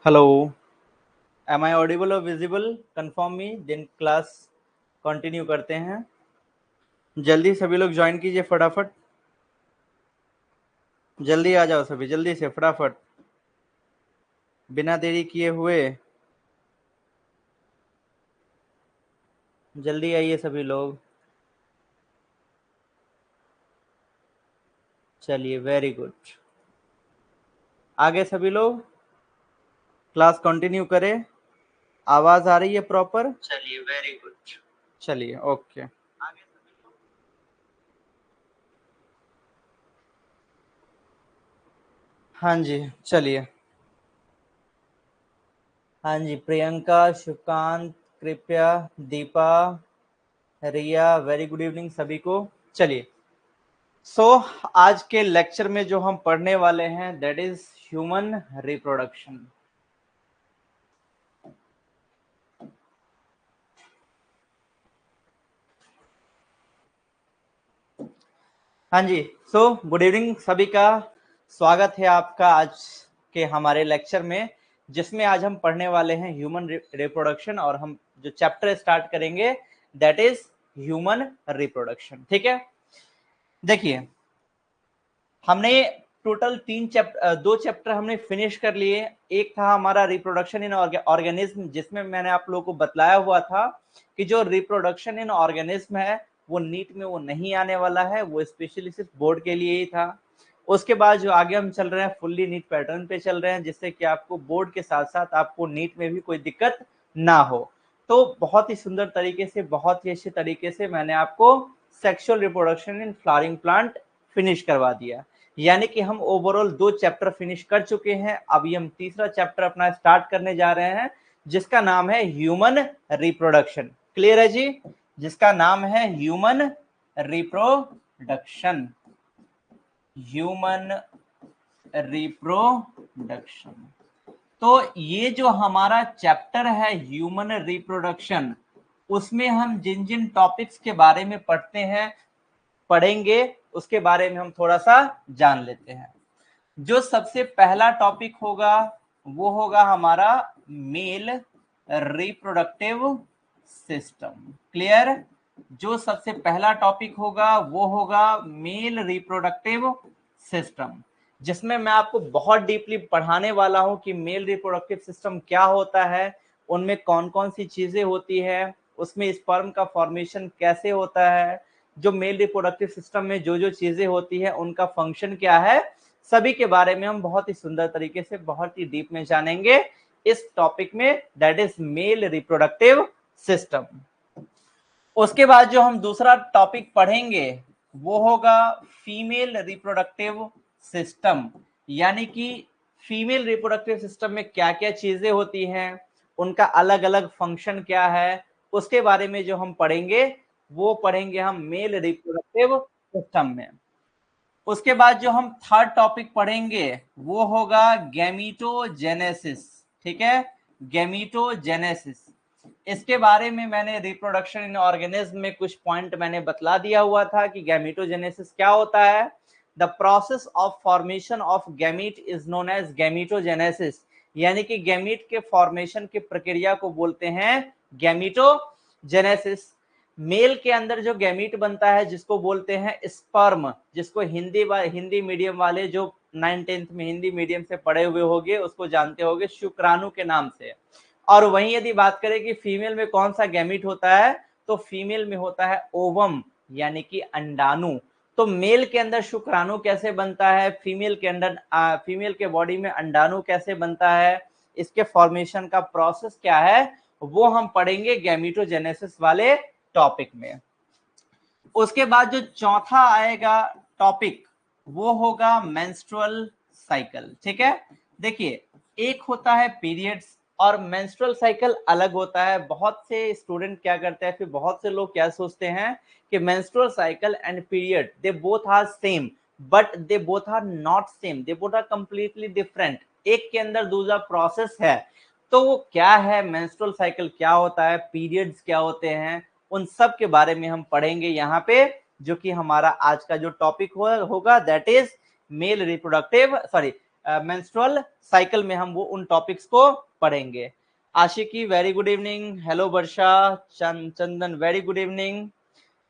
Hello, am I audible or visible? Confirm me, then class continue करते हैं। जल्दी सभी लोग ज्वाइन कीजिए फटाफट। जल्दी आ जाओ सभी, जल्दी से फटाफट, बिना देरी किए हुए जल्दी आइए सभी लोग। चलिए, वेरी गुड। आगे सभी लोग क्लास कंटिन्यू करें। आवाज आ रही है प्रॉपर? चलिए, वेरी गुड। चलिए, ओके। हाँ जी, चलिए। हाँ जी, प्रियंका, शिवकांत, कृपया, दीपा, रिया, वेरी गुड इवनिंग सभी को। चलिए, आज के लेक्चर में जो हम पढ़ने वाले हैं दैट इज ह्यूमन रिप्रोडक्शन। हाँ जी, गुड इवनिंग सभी का। स्वागत है आपका आज के हमारे लेक्चर में, जिसमें आज हम पढ़ने वाले हैं ह्यूमन रिप्रोडक्शन, और हम जो चैप्टर स्टार्ट करेंगे दैट इज ह्यूमन रिप्रोडक्शन। ठीक है, देखिए, हमने टोटल दो चैप्टर हमने फिनिश कर लिए। एक था हमारा रिप्रोडक्शन इन ऑर्गेनिज्म, जिसमें मैंने आप लोगों को बतलाया हुआ था कि जो रिप्रोडक्शन इन ऑर्गेनिज्म है वो नीट में वो नहीं आने वाला है, वो स्पेशली सिर्फ बोर्ड के लिए ही था। उसके बाद जो आगे हम चल रहे हैं फुल्ली नीट पैटर्न पे चल रहे हैं, जिससे कि आपको बोर्ड के साथ साथ आपको नीट में भी कोई दिक्कत ना हो। तो बहुत ही सुंदर तरीके से, बहुत ही अच्छे तरीके से मैंने आपको sexual reproduction in flowering plant finish करवा दिया। यानी कि हम ओवरऑल दो चैप्टर फिनिश कर चुके हैं। अभी हम तीसरा चैप्टर अपना स्टार्ट करने जा रहे हैं, जिसका नाम है ह्यूमन रिप्रोडक्शन। क्लियर है जी? जिसका नाम है ह्यूमन रिप्रोडक्शन। Human reproduction. तो ये जो हमारा चैप्टर है ह्यूमन रिप्रोडक्शन, उसमें हम जिन जिन टॉपिक्स के बारे में पढ़ेंगे उसके बारे में हम थोड़ा सा जान लेते हैं। जो सबसे पहला टॉपिक होगा वो होगा हमारा मेल रिप्रोडक्टिव सिस्टम। क्लियर? जो सबसे पहला टॉपिक होगा वो होगा मेल रिप्रोडक्टिव सिस्टम, जिसमें मैं आपको बहुत डीपली पढ़ाने वाला हूं कि मेल रिप्रोडक्टिव सिस्टम क्या होता है, उनमें कौन कौन सी चीजें होती है, उसमें स्पर्म का फॉर्मेशन कैसे होता है, जो मेल रिप्रोडक्टिव सिस्टम में जो जो चीजें होती है उनका फंक्शन क्या है, सभी के बारे में हम बहुत ही सुंदर तरीके से, बहुत ही डीप में जानेंगे इस टॉपिक में, that is male reproductive system. उसके बाद जो हम दूसरा टॉपिक पढ़ेंगे वो होगा फीमेल रिप्रोडक्टिव सिस्टम। यानी कि फीमेल रिप्रोडक्टिव सिस्टम में क्या क्या चीजें होती हैं, उनका अलग अलग फंक्शन क्या है, उसके बारे में जो हम पढ़ेंगे वो पढ़ेंगे हम मेल रिप्रोडक्टिव सिस्टम में। उसके बाद जो हम थर्ड टॉपिक पढ़ेंगे वो होगा गैमीटोजेनेसिस। ठीक है, गैमीटोजेनेसिस। इसके बारे में मैंने रिप्रोडक्शन इन ऑर्गेनिज्म में कुछ पॉइंट मैंने बतला दिया हुआ था कि गैमीटोजेनेसिस क्या होता है। The process of formation of gamete is known as gametogenesis. यानी कि गैमीट के फॉर्मेशन की प्रक्रिया को बोलते हैं गैमीटोजेनेसिस। मेल के अंदर जो गैमीट बनता है जिसको बोलते हैं स्पर्म, जिसको हिंदी मीडियम वाले जो 9th-10th में हिंदी मीडियम से पढ़े हुए होंगे उसको जानते होंगे शुक्राणु के नाम से। और वहीं यदि बात करें कि फीमेल में कौन सा गैमीट होता है, तो फीमेल में होता है ओवम, यानी कि अंडाणु। तो मेल के अंदर शुक्राणु कैसे बनता है, फीमेल के अंदर फीमेल के बॉडी में अंडाणु कैसे बनता है, इसके फॉर्मेशन का प्रोसेस क्या है, वो हम पढ़ेंगे गैमीटोजेनेसिस वाले टॉपिक में। उसके बाद जो चौथा आएगा टॉपिक वो होगा मेंस्ट्रुअल साइकिल। ठीक है, देखिए, एक होता है पीरियड्स और मेंस्ट्रुअल साइकिल अलग होता है। बहुत से स्टूडेंट क्या करते हैं, फिर बहुत से लोग क्या सोचते हैं कि menstrual cycle and period they both are same, but they both are not same, they both are completely different. एक के अंदर दूसरा प्रोसेस है। तो वो क्या है, मेंस्ट्रुअल साइकिल क्या होता है, पीरियड्स क्या होते हैं, उन सब के बारे में हम पढ़ेंगे यहाँ पे, जो कि हमारा आज का जो टॉपिक होगा that is male reproductive menstrual cycle में हम वो उन टॉपिक्स को पढ़ेंगे। Ashiki very good evening, hello Varsha, Chandan very good evening,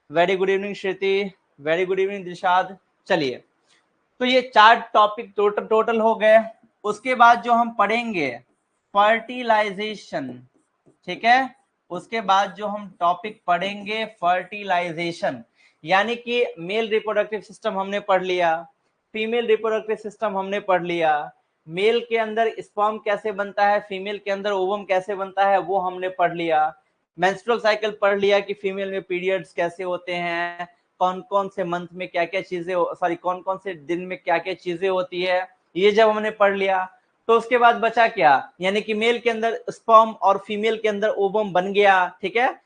very good evening Shruti, very good evening Dishad. चलिए, तो ये 4 टॉपिक टोटल हो गए। उसके बाद जो हम पढ़ेंगे फर्टिलाइजेशन, ठीक है, उसके बाद जो हम टॉपिक पढ़ेंगे फर्टिलाइजेशन, यानी कि मेल रिप्रोडक्टिव सिस्टम हमने पढ़ लिया, फीमेल रिप्रोडक्टिव सिस्टम हमने पढ़ लिया, मेल के अंदर स्पर्म कैसे बनता है, फीमेल के अंदर ओवम कैसे बनता है वो हमने पढ़ लिया, मेंस्ट्रुअल साइकिल पढ़ लिया कि फीमेल में पीरियड्स कैसे होते हैं, कौन कौन से मंथ में क्या क्या चीजें, सॉरी कौन कौन से दिन में क्या क्या चीजें होती है, ये जब हमने पढ़ लिया तो उसके बाद बचा क्या, यानी कि मेल के अंदर स्पर्म और फीमेल के अंदर ओवम बन गया, ठीक है।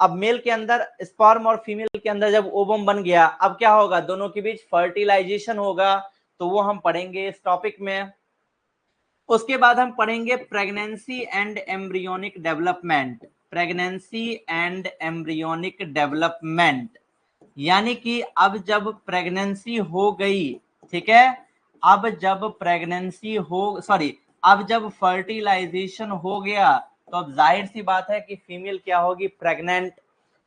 अब मेल के अंदर स्पर्म और फीमेल के अंदर जब ओवम बन गया, अब क्या होगा, दोनों के बीच फर्टिलाइजेशन होगा, तो वो हम पढ़ेंगे इस टॉपिक में। उसके बाद हम पढ़ेंगे pregnancy and embryonic development, pregnancy and embryonic development, यानी कि अब जब प्रेगनेंसी हो गई, ठीक है, अब जब प्रेगनेंसी हो, सॉरी अब जब फर्टिलाइजेशन हो गया, तो अब जाहिर सी बात है कि फीमेल क्या होगी, प्रेग्नेंट।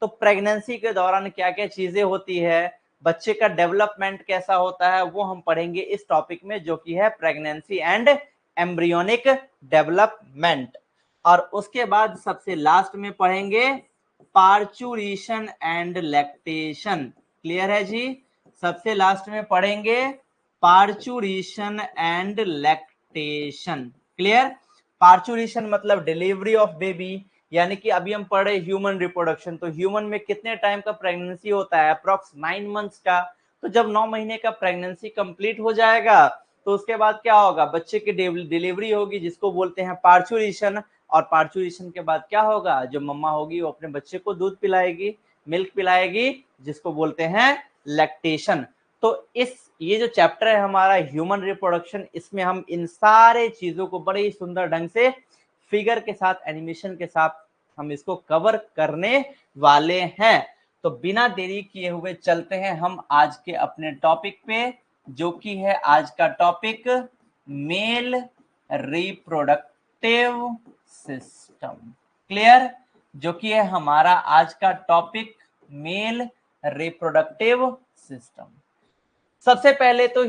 तो प्रेगनेंसी के दौरान क्या क्या चीजें होती है, बच्चे का डेवलपमेंट कैसा होता है, वो हम पढ़ेंगे इस टॉपिक में, जो कि है प्रेगनेंसी एंड एम्ब्रियोनिक डेवलपमेंट। और उसके बाद सबसे लास्ट में पढ़ेंगे पार्चुरेशन एंड लैक्टेशन। क्लियर है जी, सबसे लास्ट में पढ़ेंगे parturition and lactation. Clear, parturition मतलब डिलीवरी ऑफ बेबी, यानी कि अभी हम पढ़ रहे ह्यूमन रिप्रोडक्शन, तो ह्यूमन में कितने टाइम का प्रेगनेंसी होता है, अप्रॉक्स 9 मंथ्स का। तो जब 9 महीने का प्रेगनेंसी कंप्लीट हो जाएगा, तो उसके बाद क्या होगा, बच्चे की डिलीवरी होगी, जिसको बोलते हैं पार्चुरेशन। और पार्चुरेशन के बाद क्या होगा, जो मम्मा होगी वो अपने बच्चे को दूध पिलाएगी, मिल्क पिलाएगी, जिसको बोलते हैं लैक्टेशन। तो ये जो चैप्टर है हमारा ह्यूमन रिप्रोडक्शन, इसमें हम इन सारे चीजों को बड़े ही सुंदर ढंग से फिगर के साथ, एनिमेशन के साथ हम इसको कवर करने वाले हैं। तो बिना देरी किए हुए चलते हैं हम आज के अपने टॉपिक पे, जो कि है आज का topic male reproductive system. Clear, जो कि है हमारा आज का टॉपिक मेल रिप्रोडक्टिव सिस्टम। सबसे पहले तो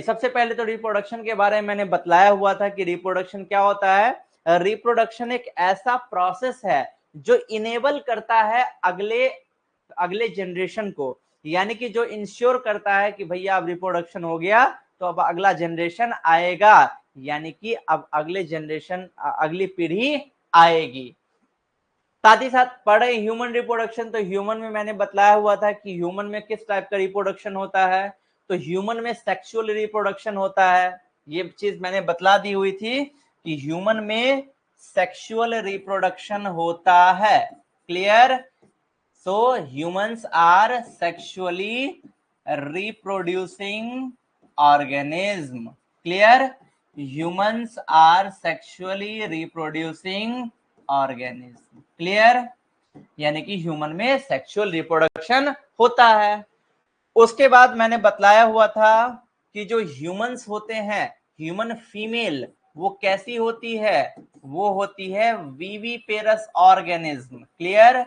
सबसे पहले तो रिप्रोडक्शन के बारे में मैंने बतलाया हुआ था कि रिप्रोडक्शन क्या होता है। रिप्रोडक्शन एक ऐसा प्रोसेस है जो इनेबल करता है अगले जनरेशन को, यानी कि जो इंश्योर करता है कि भैया अब रिप्रोडक्शन हो गया तो अब अगला जनरेशन आएगा, यानी कि अब अगले जनरेशन, अगली पीढ़ी आएगी। साथ ही साथ पढ़े ह्यूमन रिप्रोडक्शन, तो ह्यूमन में मैंने बतलाया हुआ था कि ह्यूमन में किस टाइप का रिप्रोडक्शन होता है। तो ह्यूमन में सेक्सुअल रिप्रोडक्शन होता है, ये चीज मैंने बतला दी हुई थी कि ह्यूमन में सेक्सुअल रिप्रोडक्शन होता है। Clear, so humans are sexually reproducing organism. Clear, humans are sexually reproducing organism. Clear, यानी कि ह्यूमन में सेक्सुअल रिप्रोडक्शन होता है। उसके बाद मैंने बतलाया हुआ था कि जो ह्यूमंस होते हैं, ह्यूमन फीमेल, वो कैसी होती है, वो होती है viviparous organism. Clear,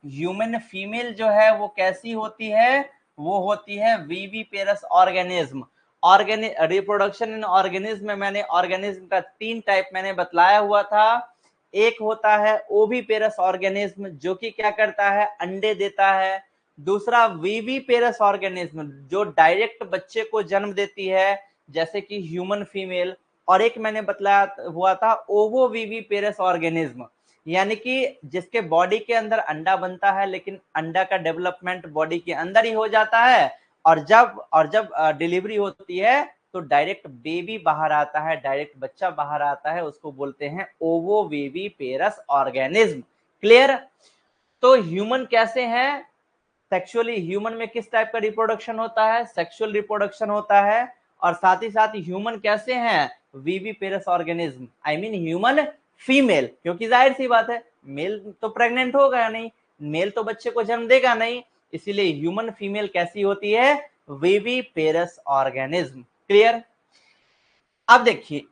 human female जो है वो कैसी होती है, वो होती है viviparous organism. Reproduction in organism में मैंने ऑर्गेनिज्म का 3 टाइप मैंने बतलाया हुआ था। एक होता है ओविपेरस ऑर्गेनिज्म, जो कि क्या करता है, अंडे देता है। दूसरा विविपेरस ऑर्गेनिज्म, जो डायरेक्ट बच्चे को जन्म देती है, जैसे कि ह्यूमन फीमेल। और एक मैंने बतलाया हुआ था ओवो विविपेरस ऑर्गेनिज्म, यानी कि जिसके बॉडी के अंदर अंडा बनता है, लेकिन अंडा का डेवलपमेंट बॉडी के अंदर ही हो जाता है, और जब डिलीवरी होती है तो डायरेक्ट बेबी बाहर आता है, डायरेक्ट बच्चा बाहर आता है, उसको बोलते हैं ओवो विविपेरस ऑर्गेनिज्म। क्लियर, तो ह्यूमन कैसे हैं, सेक्सुअली ह्यूमन में किस टाइप का रिप्रोडक्शन होता है, सेक्सुअल रिप्रोडक्शन होता है। और साथ ही साथ ह्यूमन कैसे हैं, viviparous organism, I mean human female, क्योंकि जाहिर सी बात है मेल तो प्रेग्नेंट होगा नहीं, मेल तो बच्चे को जन्म देगा नहीं, इसीलिए ह्यूमन फीमेल कैसी होती है, विविपेरस ऑर्गेनिज्म। क्लियर, अब देखिए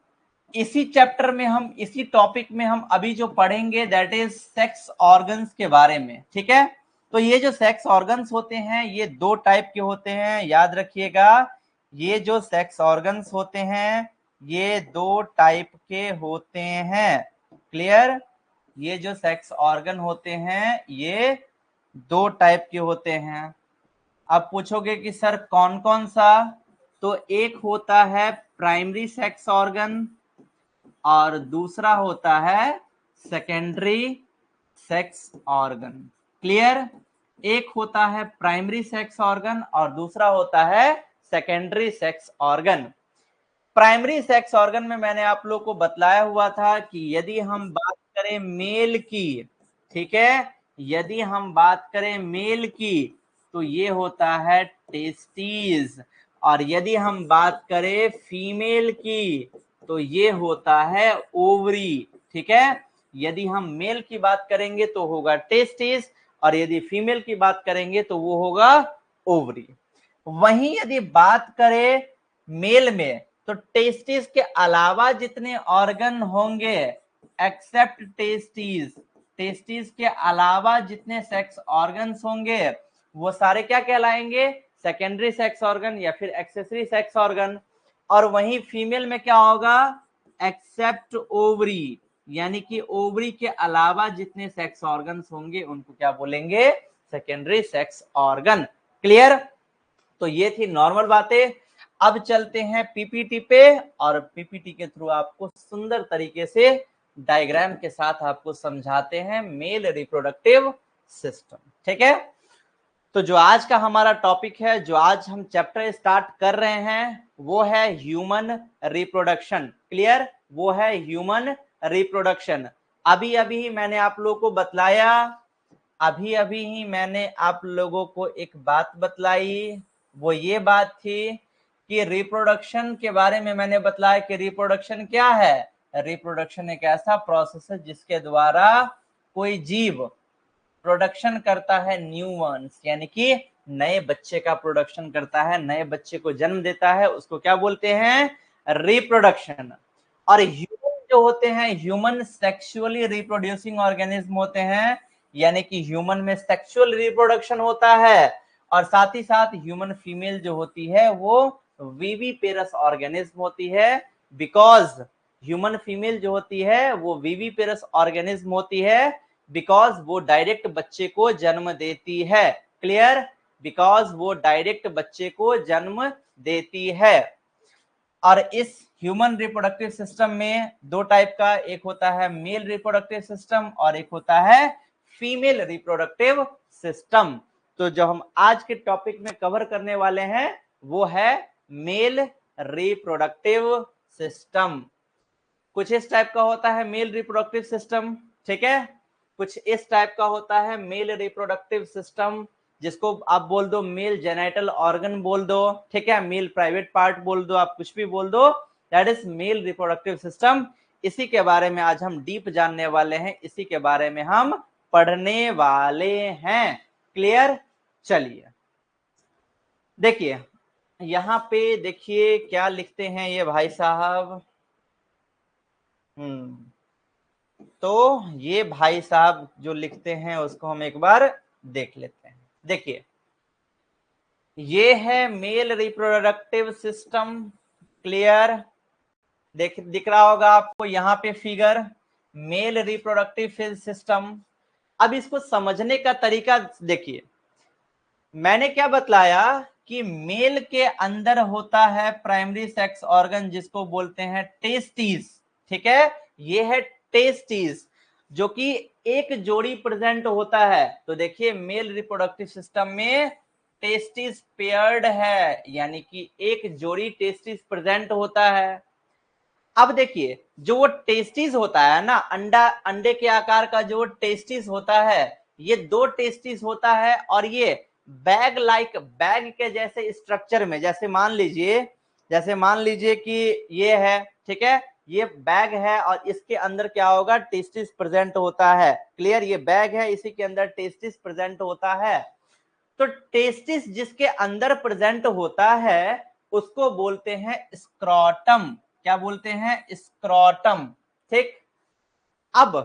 इसी चैप्टर में हम इसी टॉपिक में हम अभी जो पढ़ेंगे दैट इज सेक्स ऑर्गन्स के बारे में, ठीक है। तो ये जो सेक्स ऑर्गन्स होते हैं ये दो टाइप के होते हैं, याद रखिएगा। ये जो सेक्स ऑर्गन्स होते हैं ये दो टाइप के होते हैं, क्लियर। ये जो सेक्स ऑर्गन होते हैं ये दो टाइप के होते हैं। अब पूछोगे कि सर कौन कौन सा, तो एक होता है प्राइमरी सेक्स ऑर्गन और दूसरा होता है सेकेंडरी सेक्स ऑर्गन, क्लियर। एक होता है प्राइमरी सेक्स ऑर्गन और दूसरा होता है secondary sex organ. Primary sex organ में मैंने आप लोग को बतलाया हुआ था कि यदि हम बात करें मेल की, ठीक है, यदि हम बात करें मेल की तो ये होता है टेस्टीज, और यदि हम बात करें फीमेल की तो ये होता है ओवरी, ठीक है। यदि हम मेल की बात करेंगे तो होगा टेस्टिस और यदि फीमेल की बात करेंगे तो वो होगा ओवरी। वहीं यदि बात करें मेल में तो टेस्टिस के अलावा जितने ऑर्गन होंगे एक्सेप्ट टेस्टिस, टेस्टिस के अलावा जितने सेक्स ऑर्गन्स होंगे वो सारे क्या कहलाएंगे, सेकेंडरी सेक्स ऑर्गन या फिर एक्सेसरी सेक्स ऑर्गन। और वहीं फीमेल में क्या होगा, एक्सेप्ट ओवरी, यानी कि ओवरी के अलावा जितने सेक्स ऑर्गन्स होंगे उनको क्या बोलेंगे, सेकेंडरी सेक्स ऑर्गन, क्लियर। तो ये थी नॉर्मल बातें। अब चलते हैं पीपीटी पे और पीपीटी के थ्रू आपको सुंदर तरीके से डायग्राम के साथ आपको समझाते हैं मेल रिप्रोडक्टिव सिस्टम, ठीक है। तो जो आज का हमारा टॉपिक है, जो आज हम चैप्टर स्टार्ट कर रहे हैं वो है ह्यूमन रिप्रोडक्शन, क्लियर, वो है ह्यूमन रिप्रोडक्शन। अभी अभी मैंने आप लोगों को बतलाया, अभी अभी ही मैंने आप लोगों को एक बात बतलाई, वो ये बात थी कि रिप्रोडक्शन के बारे में मैंने बतलाया कि रिप्रोडक्शन क्या है। रिप्रोडक्शन एक ऐसा प्रोसेस है जिसके द्वारा कोई जीव प्रोडक्शन करता है न्यू वंस, यानी कि नए बच्चे का प्रोडक्शन करता है, नए बच्चे को जन्म देता है, उसको क्या बोलते हैं, रिप्रोडक्शन। और ह्यूमन जो होते हैं ह्यूमन सेक्सुअली रिप्रोड्यूसिंग ऑर्गेनिज्म होते हैं, यानी कि ह्यूमन में सेक्सुअल रिप्रोडक्शन होता है और साथ ही साथ ह्यूमन फीमेल जो होती है वो विविपेरस ऑर्गेनिज्म होती है। बिकॉज ह्यूमन फीमेल जो होती है वो विविपेरस ऑर्गेनिज्म होती है बिकॉज वो डायरेक्ट बच्चे को जन्म देती है, क्लियर, बिकॉज वो डायरेक्ट बच्चे को जन्म देती है। और इस ह्यूमन रिप्रोडक्टिव सिस्टम में दो टाइप का, एक होता है मेल रिप्रोडक्टिव सिस्टम और एक होता है फीमेल रिप्रोडक्टिव सिस्टम। तो जो हम आज के टॉपिक में कवर करने वाले हैं वो है मेल रिप्रोडक्टिव सिस्टम। कुछ इस टाइप का होता है मेल रिप्रोडक्टिव सिस्टम, ठीक है, कुछ इस टाइप का होता है मेल रिप्रोडक्टिव सिस्टम, जिसको आप बोल दो मेल जेनिटल ऑर्गन बोल दो, ठीक है, मेल प्राइवेट पार्ट बोल दो, आप कुछ भी बोल दो, that is male reproductive system. इसी के बारे में आज हम डीप जानने वाले हैं, इसी के बारे में हम पढ़ने वाले हैं, क्लियर। चलिए देखिए यहाँ पे देखिए क्या लिखते हैं ये भाई साहब, तो ये भाई साहब जो लिखते हैं उसको हम एक बार देख लेते हैं। देखिए ये है मेल रिप्रोडक्टिव सिस्टम, क्लियर, दिख रहा होगा आपको यहाँ पे फिगर, मेल रिप्रोडक्टिव सिस्टम। अब इसको समझने का तरीका देखिए, मैंने क्या बतलाया कि मेल के अंदर होता है प्राइमरी सेक्स ऑर्गन जिसको बोलते हैं टेस्टिस, ठीक है, ये है टेस्टिस जो कि एक जोड़ी प्रेजेंट होता है। तो देखिए मेल रिप्रोडक्टिव सिस्टम में टेस्टिस पेयर्ड है, यानी कि एक जोड़ी टेस्टिस प्रेजेंट होता है। अब देखिए जो वो टेस्टिस होता है ना, अंडे के आकार का जो टेस्टिस होता है, ये दो टेस्टिस होता है और ये बैग लाइक, बैग के जैसे स्ट्रक्चर में, जैसे मान लीजिए कि ये है, ठीक है, ये बैग है और इसके अंदर क्या होगा, टेस्टिस प्रेजेंट होता है, क्लियर, ये बैग है, इसी के अंदर टेस्टिस प्रेजेंट होता है। तो टेस्टिस जिसके अंदर प्रेजेंट होता है उसको बोलते हैं स्क्रॉटम, क्या बोलते हैं, स्क्रोटम। ठीक, अब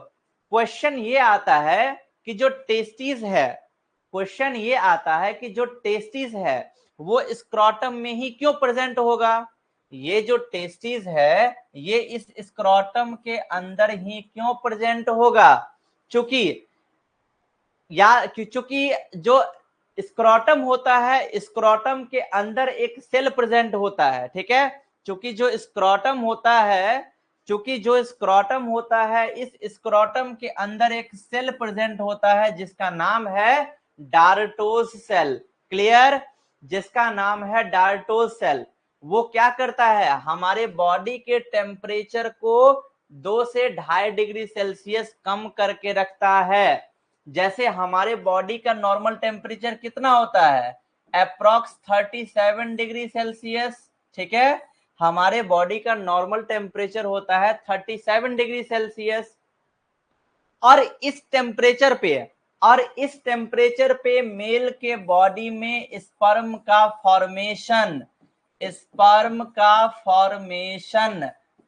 क्वेश्चन ये आता है कि जो टेस्टिस है, क्वेश्चन ये आता है कि जो टेस्टिस है वो स्क्रोटम में ही क्यों प्रेजेंट होगा। ये जो टेस्टिस है ये इस स्क्रोटम के अंदर ही क्यों प्रेजेंट होगा, चूंकि जो स्क्रोटम होता है, स्क्रोटम के अंदर एक सेल प्रेजेंट होता है। ठीक है, चूंकि जो स्क्रोटम होता है, इस स्क्रोटम के अंदर एक सेल प्रेजेंट होता है जिसका नाम है डार्टोस सेल। क्लियर, जिसका नाम है डार्टोस सेल। वो क्या करता है, हमारे बॉडी के टेम्परेचर को 2 से 2.5 डिग्री सेल्सियस कम करके रखता है। जैसे हमारे बॉडी का नॉर्मल टेम्परेचर कितना होता है, अप्रॉक्स 37 डिग्री सेल्सियस। ठीक है, हमारे बॉडी का नॉर्मल टेम्परेचर होता है 37 डिग्री सेल्सियस। और इस टेम्परेचर पे मेल के बॉडी में स्पर्म का फॉर्मेशन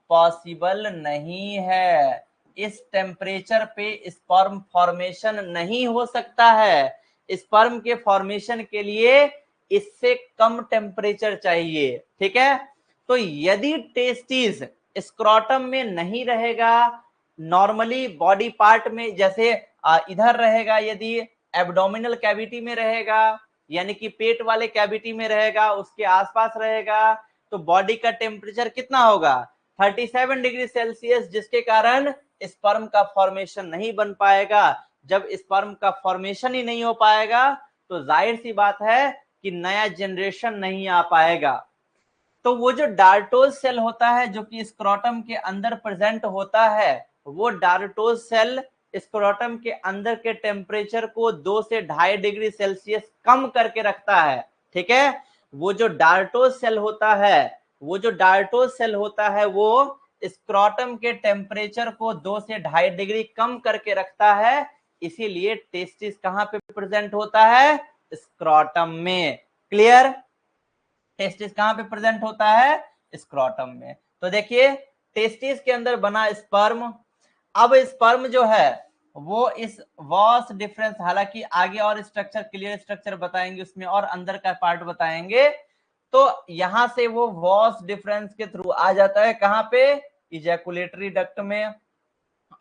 पॉसिबल नहीं है। इस टेम्परेचर पे स्पर्म फॉर्मेशन नहीं हो सकता है। स्पर्म के फॉर्मेशन के लिए इससे कम टेम्परेचर चाहिए। ठीक है, तो यदि टेस्टिस स्क्रोटम में नहीं रहेगा, नॉर्मली बॉडी पार्ट में जैसे इधर रहेगा, यदि एब्डोमिनल कैविटी में रहेगा, यानी कि पेट वाले कैविटी में रहेगा, उसके आसपास रहेगा, तो बॉडी का टेम्परेचर कितना होगा, 37 डिग्री सेल्सियस, जिसके कारण स्पर्म का फॉर्मेशन नहीं बन पाएगा। जब स्पर्म का फॉर्मेशन ही नहीं हो पाएगा तो जाहिर सी बात है कि नया जनरेशन नहीं आ पाएगा। तो वो जो डार्टोज सेल होता है जो कि स्क्रोटम के अंदर प्रेजेंट होता है, वो डार्टोज सेल स्क्रोटम के अंदर के टेम्परेचर को 2 से 2.5 डिग्री सेल्सियस कम करके रखता है। ठीक है, वो जो डार्टोज सेल होता है वो स्क्रोटम के टेम्परेचर को 2 से 2.5 डिग्री कम करके रखता है। इसीलिए टेस्टिस कहां पे प्रेजेंट होता है, स्क्रोटम में। क्लियर, टेस्टिस कहां पे प्रेजेंट होता है, स्क्रोटम में। तो देखिए टेस्टिस के अंदर बना स्पर्म, अब स्पर्म जो है वो इस वॉस डिफरेंस, हालांकि आगे और स्ट्रक्चर, क्लियर स्ट्रक्चर बताएंगे उसमें और अंदर का पार्ट बताएंगे, तो यहां से वो वॉस डिफरेंस के थ्रू आ जाता है कहां पे, इजैकुलेटरी डक्ट में,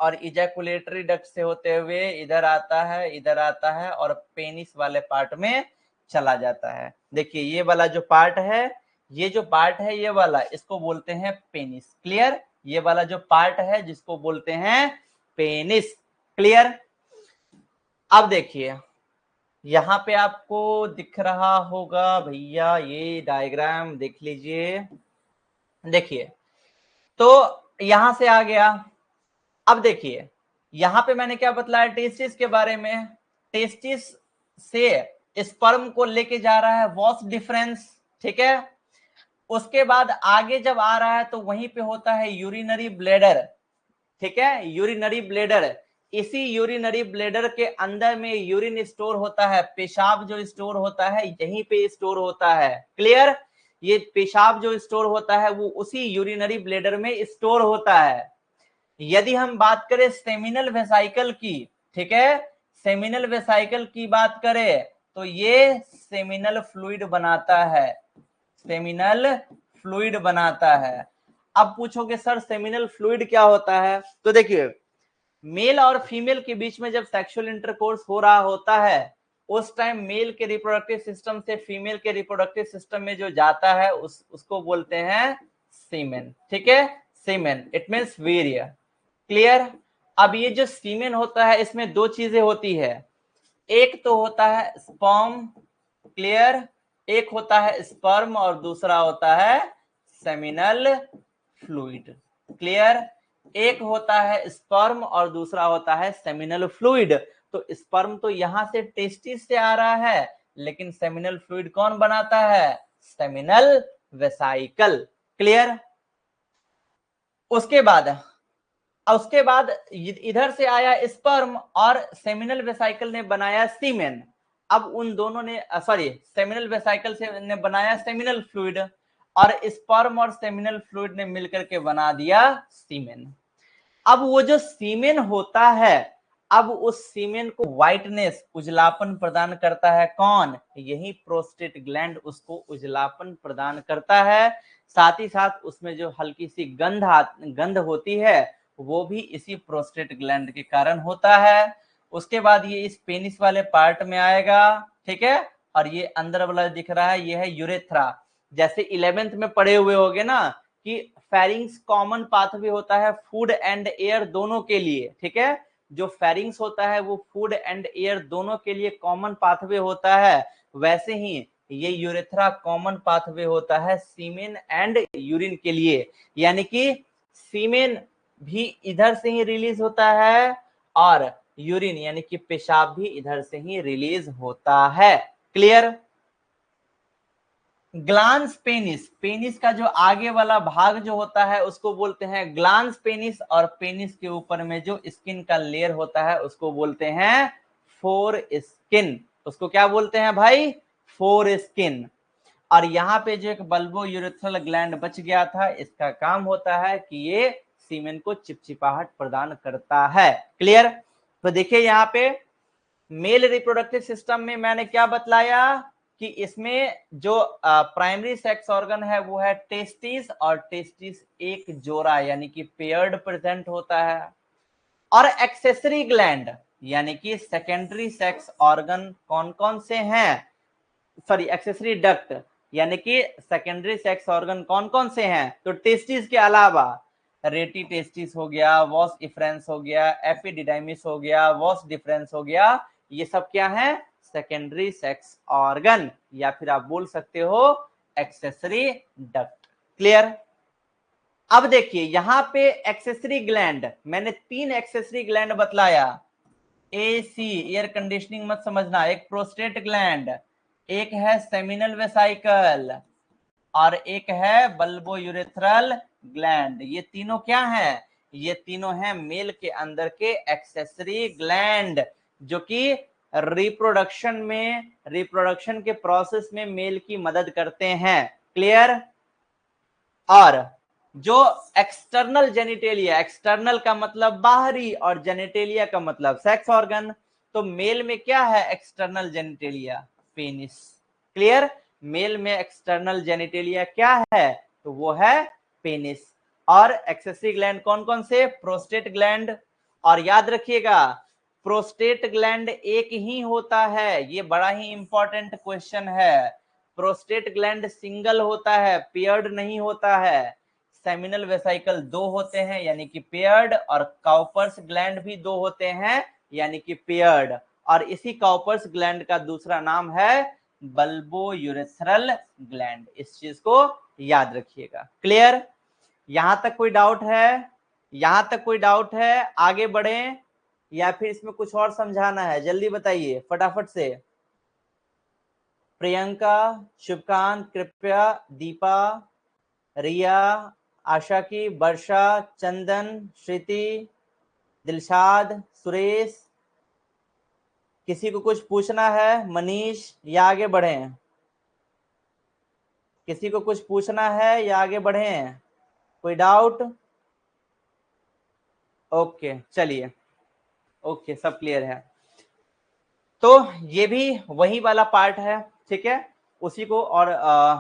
और इजैकुलेटरी डक्ट से होते हुए इधर आता है और पेनिस वाले पार्ट में चला जाता है। देखिए ये वाला जो पार्ट है, ये वाला, इसको बोलते हैं पेनिस। क्लियर, ये वाला जो पार्ट है जिसको बोलते हैं पेनिस। क्लियर, अब देखिए यहां पे आपको दिख रहा होगा भैया, ये डायग्राम देख लीजिए। देखिए तो यहां से आ गया। अब देखिए यहां पे मैंने क्या बतलाया टेस्टिस के बारे में, टेस्टिस से स्पर्म को लेके जा रहा है वॉस डिफरेंस। ठीक है, उसके बाद आगे जब आ रहा है तो वहीं पे होता है यूरिनरी ब्लेडर। ठीक है, यूरिनरी ब्लेडर, इसी यूरिनरी ब्लेडर के अंदर में यूरिन स्टोर होता है, पेशाब जो स्टोर होता है यहीं पे स्टोर होता है। क्लियर, ये पेशाब जो स्टोर होता है वो उसी यूरिनरी ब्लेडर में स्टोर होता है। यदि हम बात करें सेमिनल वेसाइकल की, ठीक है, सेमिनल वेसाइकल की बात करें तो ये सेमिनल फ्लूइड बनाता है। अब पूछोगे सर सेमिनल फ्लूइड क्या होता है, तो देखिए मेल और फीमेल के बीच में जब सेक्सुअल इंटरकोर्स हो रहा होता है उस टाइम मेल के रिप्रोडक्टिव सिस्टम से फीमेल के रिप्रोडक्टिव सिस्टम में जो जाता है उसको बोलते हैं सीमेन। ठीक है, सीमेन इट मींस वीर्य। क्लियर, अब ये जो सीमेन होता है इसमें 2 चीजें होती है, एक तो होता है स्पर्म। क्लियर, एक होता है स्पर्म और दूसरा होता है सेमिनल फ्लूइड। क्लियर, एक होता है स्पर्म और दूसरा होता है सेमिनल फ्लूइड। तो स्पर्म तो यहां से टेस्टिस से आ रहा है, लेकिन सेमिनल फ्लूइड कौन बनाता है, सेमिनल वेसाइकल। क्लियर, उसके बाद इधर से आया स्पर्म और सेमिनल वेसाइकल ने बनाया सीमेन। अब उन दोनों ने सेमिनल वेसाइकल से ने बनाया सेमिनल फ्लूइड और स्पर्म और सेमिनल फ्लूइड ने मिलकर के बना दिया सीमेन। अब वो जो सीमेन होता है, अब उस सीमेन को व्हाइटनेस, उजलापन प्रदान करता है कौन? यही प्रोस्टेट ग्लैंड उसको उजलापन प्रदान करता है। साथ ही साथ उसमें जो हल्की सी गंध होती है वो भी इसी प्रोस्टेट ग्लैंड के कारण होता है। उसके बाद ये इस पेनिस वाले पार्ट में आएगा, ठीक है। और ये अंदर वाला दिख रहा है, ये है यूरेथ्रा। जैसे 11th में पढ़े हुए होगे ना कि फेरिंग्स कॉमन पाथवे होता है फूड एंड एयर दोनों के लिए, ठीक है। जो फेरिंग्स होता है वो फूड एंड एयर दोनों के लिए कॉमन पाथवे होता है, वैसे ही ये यूरेथ्रा कॉमन पाथवे होता है सीमेन एंड यूरिन के लिए। यानी कि सीमेन भी इधर से ही रिलीज होता है और यूरिन यानी कि पेशाब भी इधर से ही रिलीज होता है। क्लियर? ग्लांस पेनिस, पेनिस का जो आगे वाला भाग जो होता है उसको बोलते हैं ग्लांस पेनिस, और पेनिस के ऊपर में जो स्किन का लेयर होता है उसको बोलते हैं फोर स्किन। उसको क्या बोलते हैं भाई? Four skin. और यहाँ पे जो एक बल्बो यूरेथ्रल ग्लैंड बच गया था, इसका काम होता है कि ये सीमेन को चिपचिपाहट प्रदान करता है। क्लियर? तो देखिए यहाँ पे मेल रिप्रोडक्टिव सिस्टम में मैंने क्या बतलाया कि इसमें जो प्राइमरी सेक्स ऑर्गन है वो है टेस्टिस, और टेस्टिस एक जोड़ा यानी कि पेयर्ड प्रेजेंट होता है। और एक्सेसरी ग्लैंड यानी कि सेकेंडरी सेक्स ऑर्गन कौन कौन से हैं? सॉरी, एक्सेसरी डक्ट यानी कि सेकेंडरी सेक्स ऑर्गन कौन कौन से हैं? तो टेस्टिस के अलावा रेटी टेस्टिस हो गया, वॉस इफ्रेंस हो गया, एपिडिडाइमिस हो गया, वॉस डिफरेंस हो गया, ये सब क्या है? सेकेंडरी सेक्स ऑर्गन, या फिर आप बोल सकते हो एक्सेसरी डक्ट। क्लियर? अब देखिए यहां पे एक्सेसरी ग्लैंड, मैंने 3 एक्सेसरी ग्लैंड बतलाया। एसी एयर कंडीशनिंग मत समझना, एक प्रोस्टेट ग्लैंड, एक है सेमिनल वेसाइकल, और एक है बल्बो यूरेथ्रल ग्लैंड। ये तीनों क्या है? ये तीनों हैं मेल के अंदर के एक्सेसरी ग्लैंड, जो कि रिप्रोडक्शन के प्रोसेस में मेल की मदद करते हैं। क्लियर? और जो एक्सटर्नल जेनिटेलिया, एक्सटर्नल का मतलब बाहरी और जेनिटेलिया का मतलब सेक्स ऑर्गन, तो मेल में क्या है external genitalia? Penis. Clear? Male में एक्सटर्नल जेनिटेलिया क्या है? तो वो है पेनिस। और एक्सेसरी ग्लैंड कौन कौन से? Prostate gland. और याद रखिएगा प्रोस्टेट ग्लैंड एक ही होता है, ये बड़ा ही इंपॉर्टेंट क्वेश्चन है। प्रोस्टेट ग्लैंड सिंगल होता है, पेयर्ड नहीं होता है। सेमिनल वेसाइकल 2 होते हैं यानी कि पेयर्ड, और काउपर्स ग्लैंड भी 2 होते हैं यानी कि पेयर्ड। और इसी काउपर्स ग्लैंड का दूसरा नाम है बल्बो यूरेथ्रल ग्लैंड। इस चीज को याद रखिएगा। क्लियर? यहां तक कोई डाउट है? यहां तक कोई डाउट है? आगे बढ़े या फिर इसमें कुछ और समझाना है? जल्दी बताइए फटाफट से। प्रियंका, शुभकांत, कृपया, दीपा, रिया, आशा की, वर्षा, चंदन, श्रुति, दिलशाद, सुरेश, किसी को कुछ पूछना है? मनीष, या आगे बढ़े? किसी को कुछ पूछना है या आगे बढ़े? कोई डाउट? ओके चलिए, ओके सब क्लियर है। तो ये भी वही वाला पार्ट है, ठीक है। उसी को और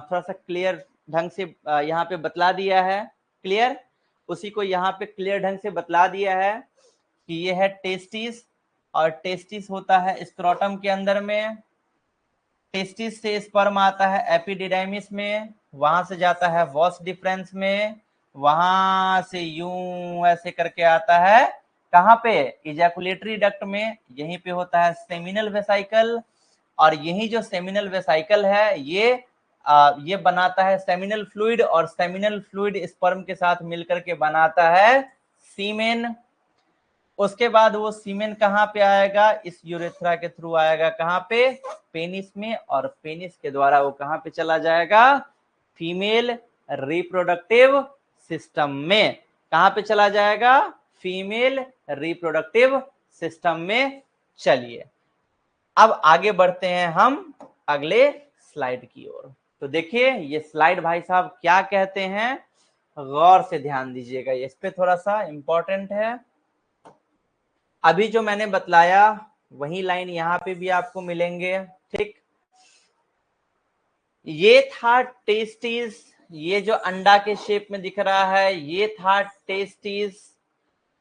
थोड़ा सा क्लियर ढंग से यहाँ पे बतला दिया है। क्लियर? उसी को यहाँ पे क्लियर ढंग से बतला दिया है कि ये है टेस्टिस, और टेस्टिस होता है स्क्रोटम के अंदर में। टेस्टिस से स्पर्म आता है एपिडिडाइमिस में, वहां से जाता है वॉस डिफरेंस में, वहां से यूं ऐसे करके आता है कहां पे? इजैकुलेटरी डक्ट में। यहीं पे होता है सेमिनल वेसाइकल, और यही जो सेमिनल वेसाइकल है ये बनाता है सेमिनल फ्लूइड, और सेमिनल फ्लूइड स्पर्म के साथ मिलकर के बनाता है सीमेन। उसके बाद वो सीमेन कहाँ पे आएगा? इस यूरेथ्रा के थ्रू आएगा कहाँ पे? पेनिस में, और पेनिस के द्वारा वो कहाँ पे चला जाएगा? फीमेल रिप्रोडक्टिव सिस्टम में। कहाँ पे चला जाएगा? फीमेल रिप्रोडक्टिव सिस्टम में। चलिए अब आगे बढ़ते हैं हम अगले स्लाइड की ओर। तो देखिए ये स्लाइड भाई साहब क्या कहते हैं, गौर से ध्यान दीजिएगा, इस पे थोड़ा सा इंपॉर्टेंट है। अभी जो मैंने बतलाया वही लाइन यहाँ पे भी आपको मिलेंगे, ठीक। ये था टेस्टीज, ये जो अंडा के शेप में दिख रहा है ये था टेस्टीज,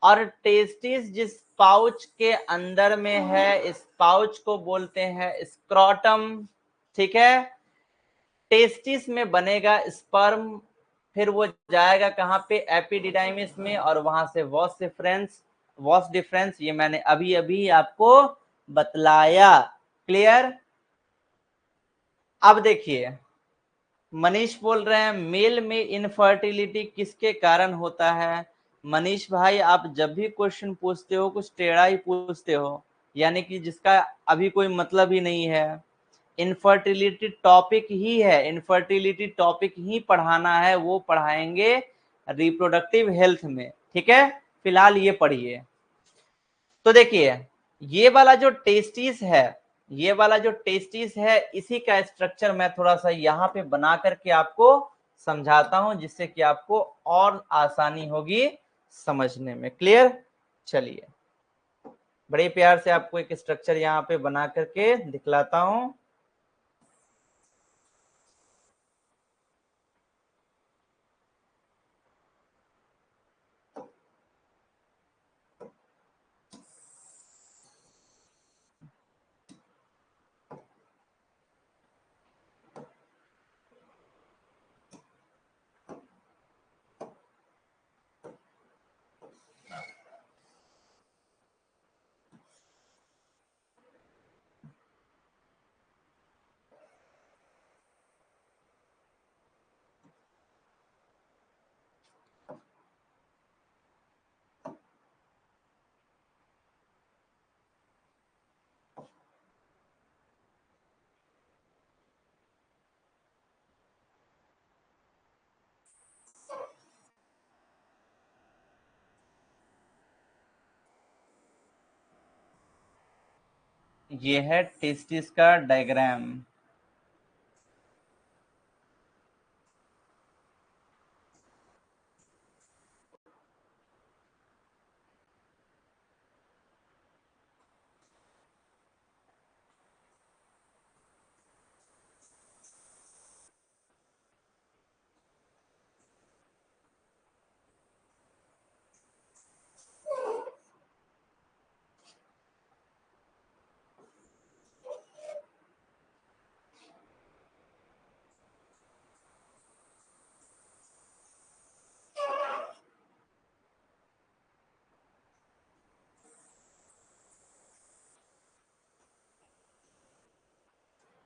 और टेस्टीज जिस पाउच के अंदर में है इस पाउच को बोलते हैं स्क्रोटम, ठीक है। टेस्टिस में बनेगा स्पर्म, फिर वो जाएगा कहाँ पे, एपिडिडाइमिस में, और वहां से वॉस डिफरेंस ये मैंने अभी अभी आपको बतलाया। क्लियर। अब देखिए मनीष बोल रहे हैं मेल में इनफर्टिलिटी किसके कारण होता है। मनीष भाई आप जब भी क्वेश्चन पूछते हो कुछ टेढ़ा ही पूछते हो, यानी कि जिसका अभी कोई मतलब ही नहीं है। इनफर्टिलिटी टॉपिक ही है, इनफर्टिलिटी टॉपिक ही पढ़ाना है, वो पढ़ाएंगे रिप्रोडक्टिव हेल्थ में, ठीक है। फिलहाल ये पढ़िए। तो देखिए ये वाला जो टेस्टिस है, ये वाला जो टेस्टिस है इसी का स्ट्रक्चर मैं थोड़ा सा यहाँ पे बना करके आपको समझाता हूं, जिससे कि आपको और आसानी होगी समझने में। क्लियर। चलिए बड़े प्यार से आपको एक स्ट्रक्चर यहाँ पे बना करके दिखलाता हूं। ये है टेस्टिस का डायग्राम।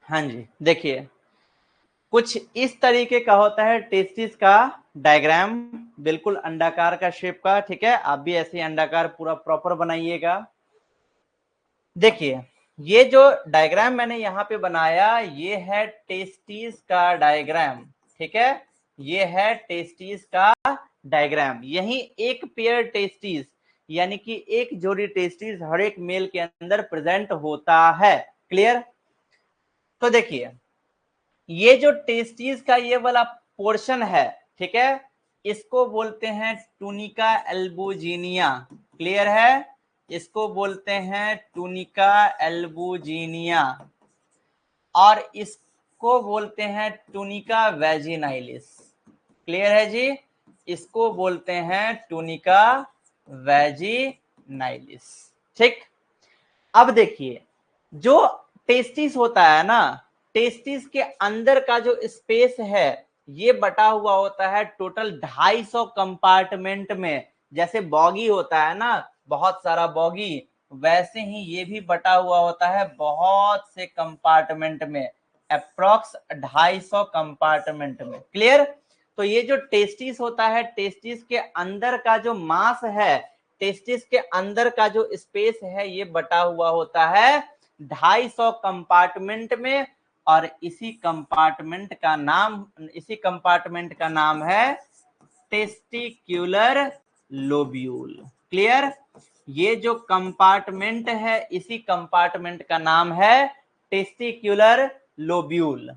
हाँ जी देखिए कुछ इस तरीके का होता है टेस्टिस का डायग्राम, बिल्कुल अंडाकार का शेप का, ठीक है। आप भी ऐसे अंडाकार पूरा प्रॉपर बनाइएगा। देखिए ये जो डायग्राम मैंने यहाँ पे बनाया ये है टेस्टिस का डायग्राम, ठीक है। ये है टेस्टिस का डायग्राम। यही एक पेयर टेस्टिस यानी कि एक जोड़ी टेस्टिस हर एक मेल के अंदर प्रेजेंट होता है। क्लियर। तो देखिए ये जो टेस्टिस का ये वाला पोर्शन है, ठीक है, इसको बोलते हैं टूनिका एल्बुजिनिया। क्लियर है। इसको बोलते हैं टूनिका एल्बुजिनिया, और इसको बोलते हैं टूनिका वेजिनाइलिस। क्लियर है जी। इसको बोलते हैं टूनिका वेजिनाइलिस, ठीक। अब देखिए जो टेस्टिस होता है ना, टेस्टिस के अंदर का जो स्पेस है ये बटा हुआ होता है टोटल 250 कंपार्टमेंट में। जैसे बॉगी होता है ना, बहुत सारा बॉगी, वैसे ही ये भी बटा हुआ होता है बहुत से कंपार्टमेंट में, अप्रॉक्स 250 कंपार्टमेंट में। क्लियर। तो ये जो टेस्टिस होता है, टेस्टिस के अंदर का जो मास है, टेस्टिस के अंदर का जो स्पेस है ये बटा हुआ होता है 250 कंपार्टमेंट में, और इसी कंपार्टमेंट का नाम है टेस्टिक्युलर लोब्यूल। क्लियर। ये जो कंपार्टमेंट है इसी कंपार्टमेंट का नाम है टेस्टिक्युलर लोब्यूल।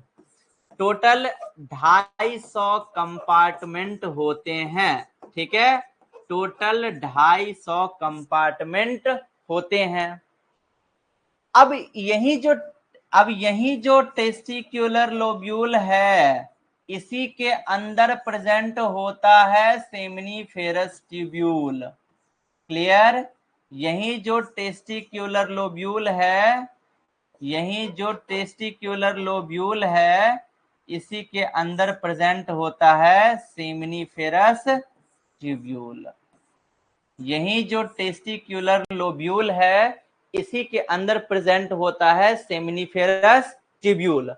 टोटल 250 कंपार्टमेंट होते हैं, ठीक है, टोटल 250 कंपार्टमेंट होते हैं। अब यही जो टेस्टिक्युलर लोब्यूल है, इसी के अंदर प्रेजेंट होता है सेमिनिफेरस ट्यूब्यूल। क्लियर? यही जो टेस्टिक्युलर लोब्यूल है, यही जो टेस्टिक्युलर लोब्यूल है, इसी के अंदर प्रेजेंट होता है सेमिनिफेरस ट्यूब्यूल। यही जो टेस्टिक्युलर लोब्यूल है, इसी के अंदर प्रेजेंट होता है सेमिनिफेरस ट्यूब्यूल।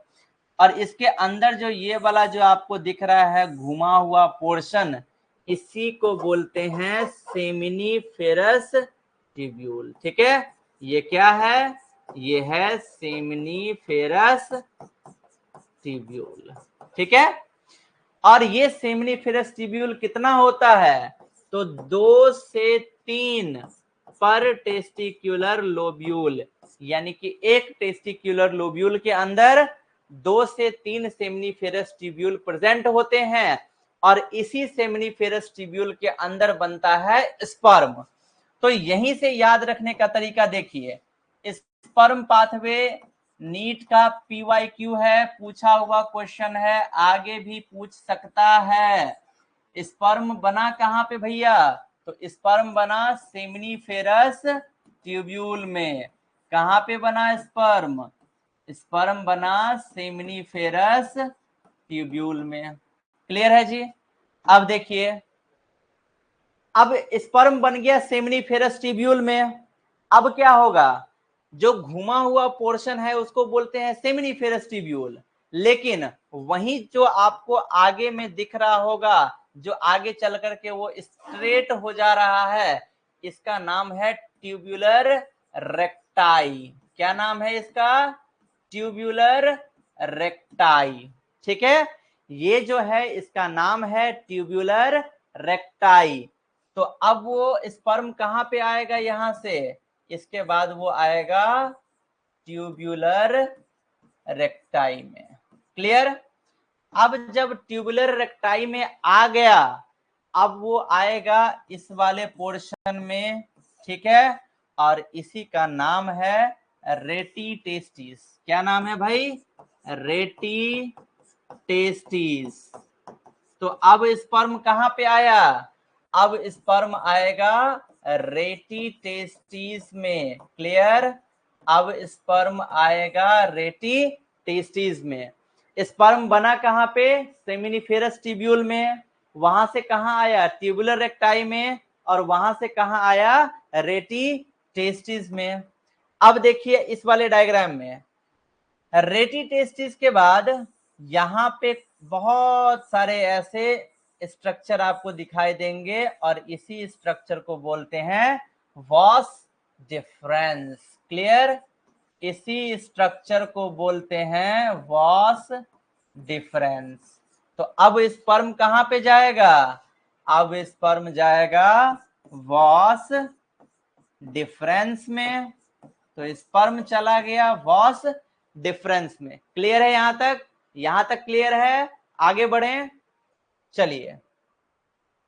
और इसके अंदर जो ये वाला जो आपको दिख रहा है घुमा हुआ पोर्शन, इसी को बोलते हैं सेमिनिफेरस ट्यूब्यूल। ठीक है, ये क्या है? ये है सेमिनिफेरस ट्यूब्यूल। ठीक है, और ये सेमिनिफेरस ट्यूब्यूल कितना होता है? तो 2 से 3 पर टेस्टिक्युलर लोब्यूल, यानी कि एक टेस्टिक्युलर लोब्यूल के अंदर 2 से 3 सेमिनिफेरस ट्यूब्यूल प्रेजेंट होते हैं, और इसी सेमिनिफेरस ट्यूब्यूल के अंदर बनता है स्पर्म। तो यहीं से याद रखने का तरीका देखिए, स्पर्म पाथवे नीट का PYQ है, पूछा हुआ क्वेश्चन है, आगे भी पूछ सकता है। स्पर्म बना कहां पे भैया? तो स्पर्म बना सेमिनिफेरस ट्यूब्यूल में। कहां पे बना स्पर्म? स्पर्म बना सेमिनिफेरस ट्यूब्यूल में। क्लियर है जी? अब देखिए, अब स्पर्म बन गया सेमिनिफेरस ट्यूब्यूल में, अब क्या होगा? जो घुमा हुआ पोर्शन है उसको बोलते हैं सेमिनिफेरस ट्यूब्यूल, लेकिन वही जो आपको आगे में दिख रहा होगा, जो आगे चल करके वो स्ट्रेट हो जा रहा है, इसका नाम है ट्यूब्यूलर रेक्टाई। क्या नाम है इसका? Tubular recti. ठीक है, ये जो है इसका नाम है ट्यूब्यूलर रेक्टाई। तो अब वो स्पर्म कहां पे आएगा? यहां से, इसके बाद वो आएगा ट्यूब्यूलर रेक्टाई में। क्लियर? अब जब ट्यूबुलर रेक्टाई में आ गया, अब वो आएगा इस वाले पोर्शन में। ठीक है, और इसी का नाम है रेटी टेस्टिस। क्या नाम है भाई? रेटी टेस्टिस। तो अब स्पर्म कहां पे आया? अब स्पर्म आएगा रेटी टेस्टिस में। क्लियर? अब स्पर्म आएगा रेटी टेस्टिस में। स्पर्म बना कहां पे? सेमिनिफेरस ट्यूब्यूल में। वहां से कहां आया? ट्यूबुलर रेक्टाई में। और वहां से कहां आया? रेटी टेस्टिस में। अब देखिए इस वाले डायग्राम में, रेटी टेस्टिस के बाद यहां पे बहुत सारे ऐसे स्ट्रक्चर आपको दिखाई देंगे, और इसी स्ट्रक्चर को बोलते हैं वॉस डिफरेंस। क्लियर? इसी स्ट्रक्चर को बोलते हैं वॉस डिफरेंस। तो अब स्पर्म कहां पे जाएगा? अब स्पर्म जाएगा वॉस डिफरेंस में। तो स्पर्म चला गया वॉस डिफरेंस में। क्लियर है यहां तक? यहां तक क्लियर है? आगे बढ़ें, चलिए।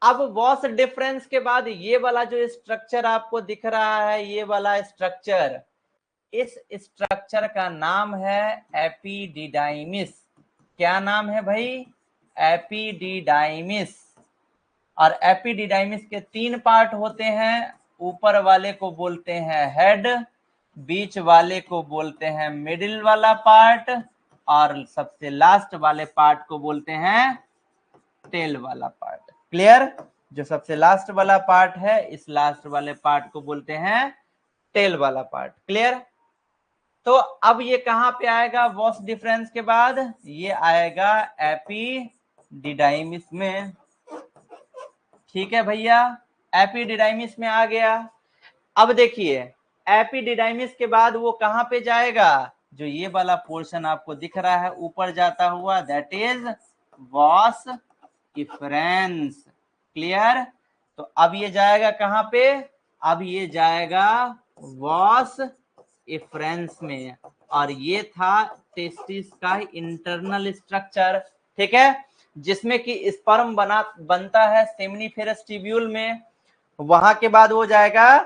अब वॉस डिफरेंस के बाद ये वाला जो स्ट्रक्चर आपको दिख रहा है, ये वाला स्ट्रक्चर, इस स्ट्रक्चर का नाम है एपिडिडाइमिस। क्या नाम है भाई? एपिडिडाइमिस। और एपिडिडाइमिस के 3 पार्ट होते हैं। ऊपर वाले को बोलते हैं हेड, बीच वाले को बोलते हैं मिडिल वाला पार्ट, और सबसे लास्ट वाले पार्ट को बोलते हैं टेल वाला पार्ट। क्लियर? जो सबसे लास्ट वाला पार्ट है, इस लास्ट वाले पार्ट को बोलते हैं टेल वाला पार्ट। क्लियर? तो अब ये कहां पे आएगा? वॉस डिफरेंस के बाद ये आएगा एपिडिडाइमिस में। ठीक है भैया, एपिडिडाइमिस में आ गया। अब देखिए, एपिडिडाइमिस के बाद वो कहां पे जाएगा? जो ये वाला पोर्शन आपको दिख रहा है ऊपर जाता हुआ, that is was deferens. Clear? तो अब ये जाएगा कहां पे? अब ये जाएगा वॉस डिफरेंस में। और ये था टेस्टिस का इंटरनल स्ट्रक्चर, ठीक है, जिसमें कि स्पर्म बनता है सेमिनिफेरस ट्यूब्यूल में, वहां के बाद वो जाएगा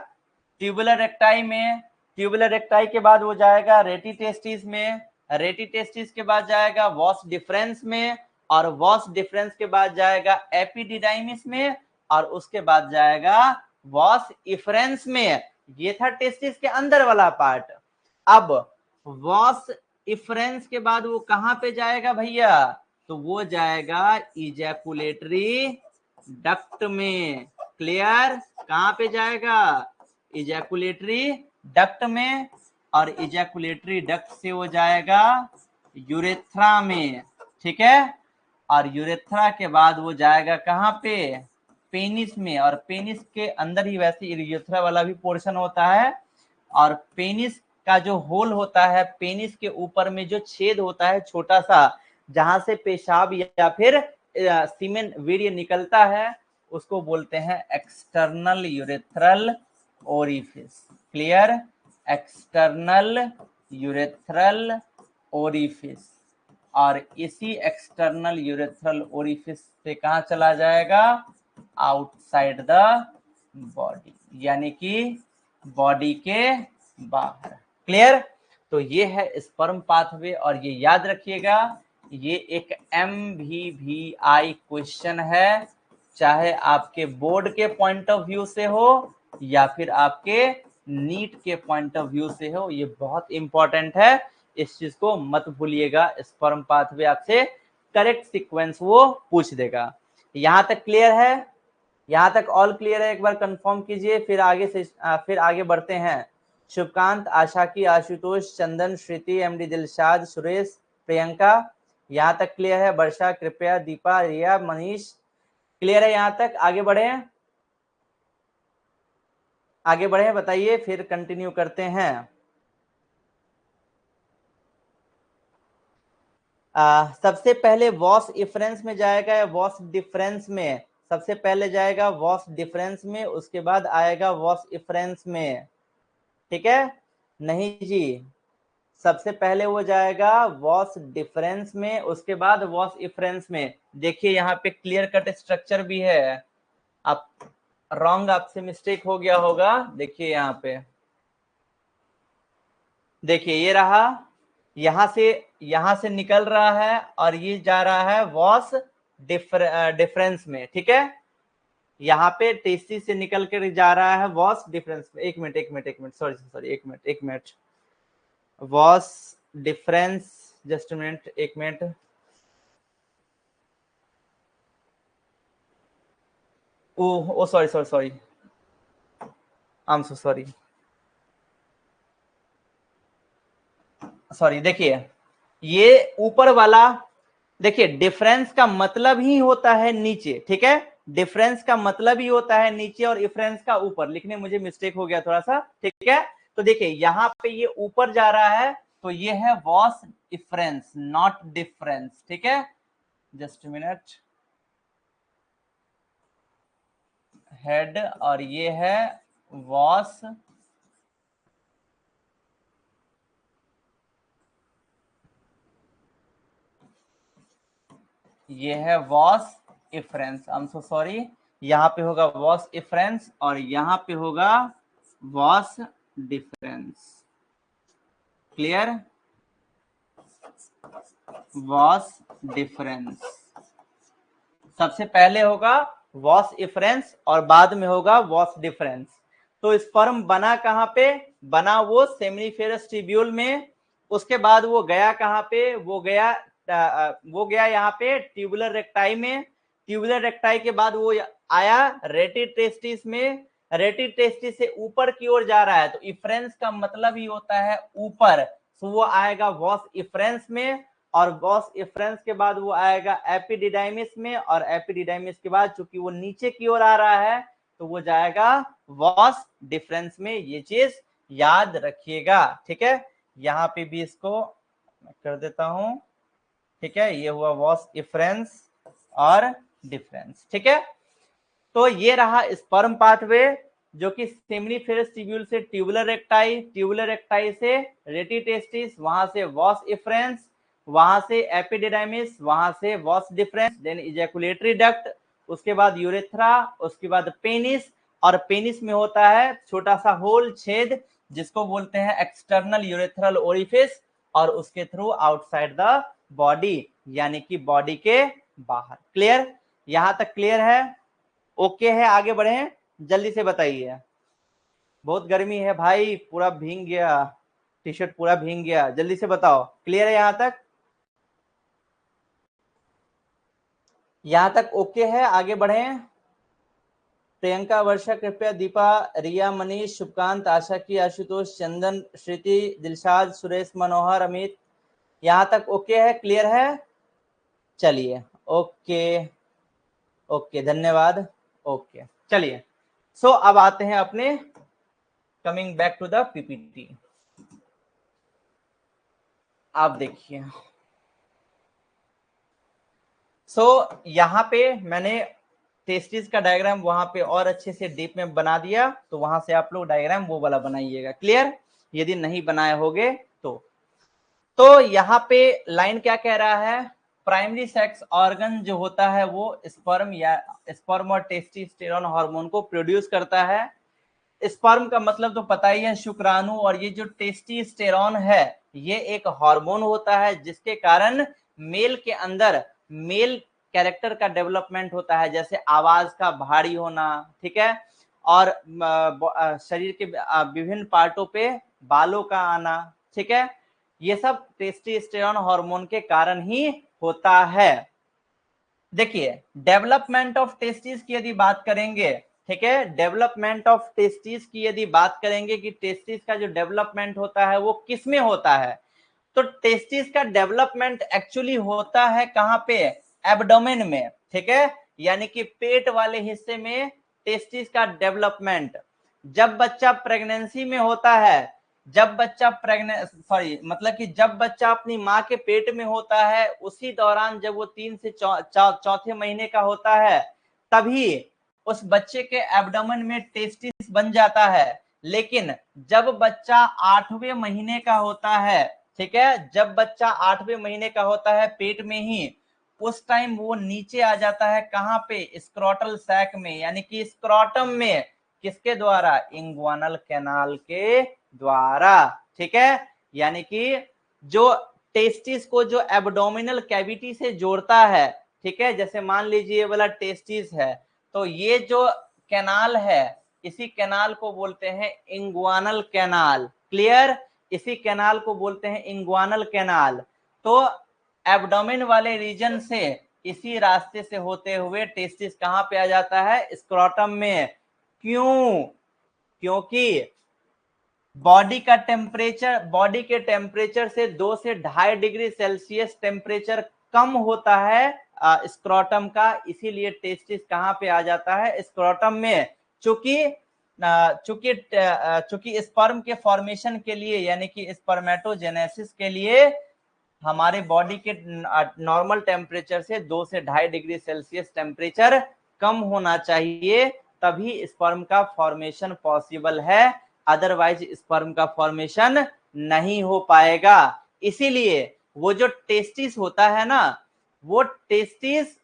ट्यूबुलर रेक्टाई में, ट्यूबुलर रेक्टाई के बाद वो जाएगा रेटी टेस्टिस में, रेटी टेस्टिस के बाद जाएगा वॉस डिफरेंस में, और वॉस डिफरेंस के बाद जाएगा एपिडिडाइमिस में, और उसके बाद जाएगा वॉस इफरेंस में। ये था टेस्टिस के अंदर वाला पार्ट। अब वॉस इफरेंस के बाद वो कहां पे जाएगा भैया, तो वो जाएगा इजैकुलेटरी डक्ट में। क्लियर, कहां पे जाएगा, इजैकुलेटरी डक्ट में, और इजैकुलेटरी डक्ट से वो जाएगा यूरेथ्रा में, ठीक है, और यूरेथ्रा के बाद वो जाएगा कहां पे, पेनिस में, और पेनिस के अंदर ही वैसे यूरेथ्रा वाला भी पोर्शन होता है, और पेनिस का जो होल होता है, पेनिस के ऊपर में जो छेद होता है छोटा सा, जहां से पेशाब या फिर सीमेन वीर्य निकलता है, उसको बोलते हैं external urethral orifice. Clear, external urethral orifice, और इसी एक्सटर्नल यूरेथ्रल ओरिफिस से कहां चला जाएगा, आउटसाइड द बॉडी, यानी कि बॉडी के बाहर। क्लियर, तो ये है स्पर्म पाथवे, और ये याद रखिएगा ये एक MVVI क्वेश्चन है, चाहे आपके बोर्ड के पॉइंट ऑफ व्यू से हो या फिर आपके नीट के पॉइंट ऑफ व्यू से हो, ये बहुत इंपॉर्टेंट है, इस चीज को मत भूलिएगा। स्पर्म पाथवे आपसे करेक्ट सीक्वेंस वो पूछ देगा। यहां तक क्लियर है, यहां तक ऑल क्लियर है, एक बार कंफर्म कीजिए, फिर आगे बढ़ते हैं। शुभकांत, आशा की, आशुतोष, चंदन, श्रुति, MD दिलशाद, सुरेश, प्रियंका, यहां तक क्लियर है। वर्षा, कृपया, दीपा, रिया, मनीष, क्लियर है यहां तक, आगे बढ़े, आगे बढ़े, बताइए, फिर कंटिन्यू करते हैं। सबसे पहले वॉस इफरेंस में जाएगा या वॉस डिफरेंस में, सबसे पहले जाएगा वॉस डिफरेंस में, उसके बाद आएगा वॉस इफरेंस में, ठीक है, नहीं जी, सबसे पहले वो जाएगा वॉस डिफरेंस में, उसके बाद वॉस इफरेंस में। देखिए यहाँ पे क्लियर कट स्ट्रक्चर भी है, आप रॉन्ग, आपसे मिस्टेक हो गया होगा, देखिए यहाँ पे, देखिए ये रहा, यहां से निकल रहा है और ये जा रहा है वॉस डिफरेंस में, ठीक है, यहाँ पे टेस्टी से निकल कर जा रहा है वॉस डिफरेंस में। एक मिनट, सॉरी, एक minute, vas deferens, just minute, एक minute, oh sorry, I am so sorry, देखिए ये ऊपर वाला, देखिए डिफरेंस का मतलब ही होता है नीचे, ठीक है, डिफरेंस का मतलब ही होता है नीचे, और इफरेंस का ऊपर, लिखने मुझे मिस्टेक हो गया थोड़ा सा, ठीक है, तो देखिए यहाँ पे ये ऊपर जा रहा है, तो ये है वॉस इफरेंस, नॉट डिफरेंस, ठीक है, जस्ट मिनट, हेड, और ये है वॉस, ये है vas deferens, I am so sorry, यहाँ पे होगा वॉस इफरेंस और यहाँ पे होगा vas deferens. Clear, vas deferens, सबसे पहले होगा वॉस इफरेंस और बाद में होगा वॉस डिफरेंस। तो स्पर्म बना कहाँ पे, बना वो सेमिनिफेरस ट्यूब्यूल में, उसके बाद वो गया कहाँ पे, वो गया यहाँ पे ट्यूबुलर रेक्टाई में, ट्यूबुलर रेक्टाई के बाद वो आया रेटी टेस्टिस में, रेटी टेस्टिस से ऊपर की ओर जा रहा है, तो इफरेंस का मतलब ही होता है ऊपर, तो वो आएगा वॉस इफरेंस में, और वॉस इफरेंस के बाद वो आएगा एपिडिडाइमिस में, और एपिडिडाइमिस के बाद चूंकि वो नीचे की ओर आ रहा है तो वो जाएगा वॉस डिफरेंस में, ये चीज याद रखिएगा, ठीक है, यहाँ पे भी इसको कर देता हूं, ठीक है, ये हुआ वॉस इफरेंस और डिफरेंस, ठीक है, तो ये रहा स्पर्म पाथवे। जो कि सेमिनिफेरस ट्यूब्यूल से ट्यूबुलर रेक्टाई से रेटी टेस्टिस, वहां से वॉस इफ्रेंस, वहां से एपिडिडाइमिस, वहां से vas deferens, then ejaculatory duct, उसके बाद यूरेथ्रा, उसके बाद पेनिस, और पेनिस में होता है छोटा सा होल, छेद, जिसको बोलते हैं एक्सटर्नल यूरेथ्रल ओरिफिस, और उसके थ्रू आउटसाइड द बॉडी, यानी कि बॉडी के बाहर। क्लियर? यहां तक क्लियर है? ओके है? आगे बढ़े, जल्दी से बताइए। बहुत गर्मी है भाई, पूरा भीग गया, टी शर्ट पूरा भीग गया, जल्दी से बताओ। क्लियर है यहां तक? यहां तक ओके है? आगे बढ़े। प्रियंका, वर्षा, कृपया, दीपा, रिया, मनीष, शुभकांत, आशा की, आशुतोष, चंदन, श्रुति, दिलशाद, सुरेश, मनोहर, अमित, यहां तक ओके है? क्लियर है? चलिए, ओके ओके, धन्यवाद। ओके, चलिए। सो अब आते हैं अपने, coming back to the PPT. आप देखिए, यहाँ पे मैंने टेस्टिस का डायग्राम वहां पे और अच्छे से डीप में बना दिया, तो वहां से आप लोग डायग्राम वो वाला बनाइएगा। क्लियर? यदि नहीं बनाए होगे तो यहाँ पे लाइन क्या कह रहा है? प्राइमरी सेक्स ऑर्गन जो होता है वो स्पर्म या स्पर्म और टेस्टोस्टेरोन हार्मोन को प्रोड्यूस करता है। स्पर्म का मतलब तो पता ही है, शुक्राणु, और ये जो टेस्टोस्टेरोन है ये एक हार्मोन होता है जिसके कारण मेल के अंदर मेल कैरेक्टर का डेवलपमेंट होता है, जैसे आवाज का भारी होना, ठीक है, और शरीर के विभिन्न पार्टों पे बालों का आना, ठीक है, ये सब टेस्टोस्टेरोन हार्मोन के कारण ही होता है। देखिए, डेवलपमेंट ऑफ टेस्टिस की यदि बात करेंगे, ठीक है, डेवलपमेंट ऑफ टेस्टिस की यदि बात करेंगे कि टेस्टिस का जो डेवलपमेंट होता है वो किस में होता है, तो टेस्टिस का डेवलपमेंट एक्चुअली होता है कहां पे? एब्डोमेन में, ठीक है, यानी कि पेट वाले हिस्से में टेस्टिस का डेवलपमेंट। जब बच्चा प्रेगनेंसी में होता है, जब बच्चा मतलब कि जब बच्चा अपनी माँ के पेट में होता है, उसी दौरान जब वो 3 से चौथे महीने का होता है, तभी उस बच्चे के एब्डोमेन में टेस्टिस बन जाता है। लेकिन जब बच्चा 8वें महीने का होता है, ठीक है, जब बच्चा 8वें महीने का होता है पेट में ही, उस टाइम वो नीचे आ जाता है कहां पे? स्क्रोटल सैक में, यानी कि स्क्रोटम में। किसके द्वारा? इंग्वानल कैनाल के द्वारा, ठीक है, यानी कि जो टेस्टिस को जो एब्डोमिनल कैविटी से जोड़ता है, ठीक है, जैसे मान लीजिए ये वाला टेस्टिस है, तो ये जो कैनाल है, इसी कैनाल को बोलते हैं इंग्वानल कैनाल। क्लियर? इसी कैनाल को बोलते हैं इंग्वानल कैनाल। तो एब्डोमेन वाले रीजन से इसी रास्ते से होते हुए टेस्टिस कहां पे आ जाता है? स्क्रोटम में। क्यों? क्योंकि बॉडी के टेम्परेचर से 2 से 2.5 डिग्री सेल्सियस टेम्परेचर कम होता है स्क्रोटम का, इसीलिए टेस्टिस कहां पे आ जाता है? स्क्रोटम में। चूंकि स्पर्म के फॉर्मेशन के लिए, यानी कि स्पर्मेटोजेनेसिस के लिए हमारे बॉडी के नॉर्मल टेम्परेचर से 2 से 2.5 डिग्री सेल्सियस टेम्परेचर कम होना चाहिए, तभी स्पर्म का फॉर्मेशन पॉसिबल है, अदरवाइज स्पर्म का फॉर्मेशन नहीं हो पाएगा। इसीलिए वो जो टेस्टिस होता है ना, वो टेस्टिस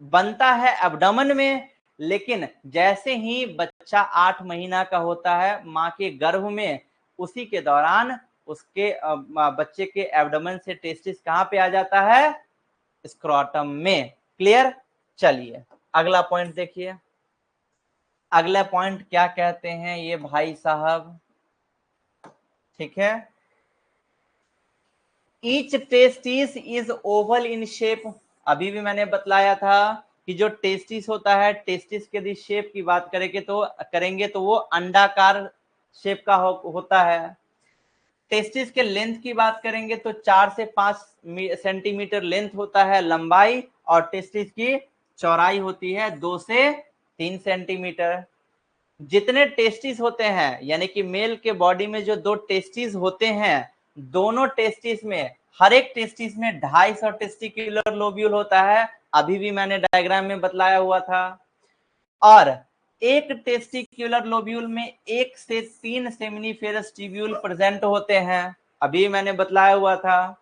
बनता है एब्डोमेन में, लेकिन जैसे ही बच्चा 8 महीना का होता है माँ के गर्भ में, उसी के दौरान उसके बच्चे के एब्डोमेन से टेस्टिस कहां पे आ जाता है? स्क्रोटम में। क्लियर? चलिए अगला पॉइंट देखिए। अगला पॉइंट क्या कहते हैं ये भाई साहब, ठीक है, each testis is oval in shape. अभी भी मैंने बतलाया था कि जो टेस्टिस होता है, टेस्टिस के यदि शेप की बात करेंगे तो वो अंडाकार शेप का होता है। टेस्टिस के लेंथ की बात करेंगे तो 4 से 5 सेंटीमीटर लेंथ होता है लंबाई, और टेस्टिस की चौड़ाई होती है 2 से 3 सेंटीमीटर। जितने टेस्टिस होते हैं, यानी कि मेल के बॉडी में जो 2 टेस्टिस होते हैं, दोनों टेस्टिस में, हर एक टेस्टिस में 250 टेस्टिकुलर लोब्यूल होता है। अभी भी मैंने डायग्राम में बतलाया हुआ था। और एक टेस्टिक्युलर लोब्यूल में 1 से 3 सेमिनिफेरस ट्यूब्यूल प्रेजेंट होते हैं, अभी मैंने बतलाया हुआ था।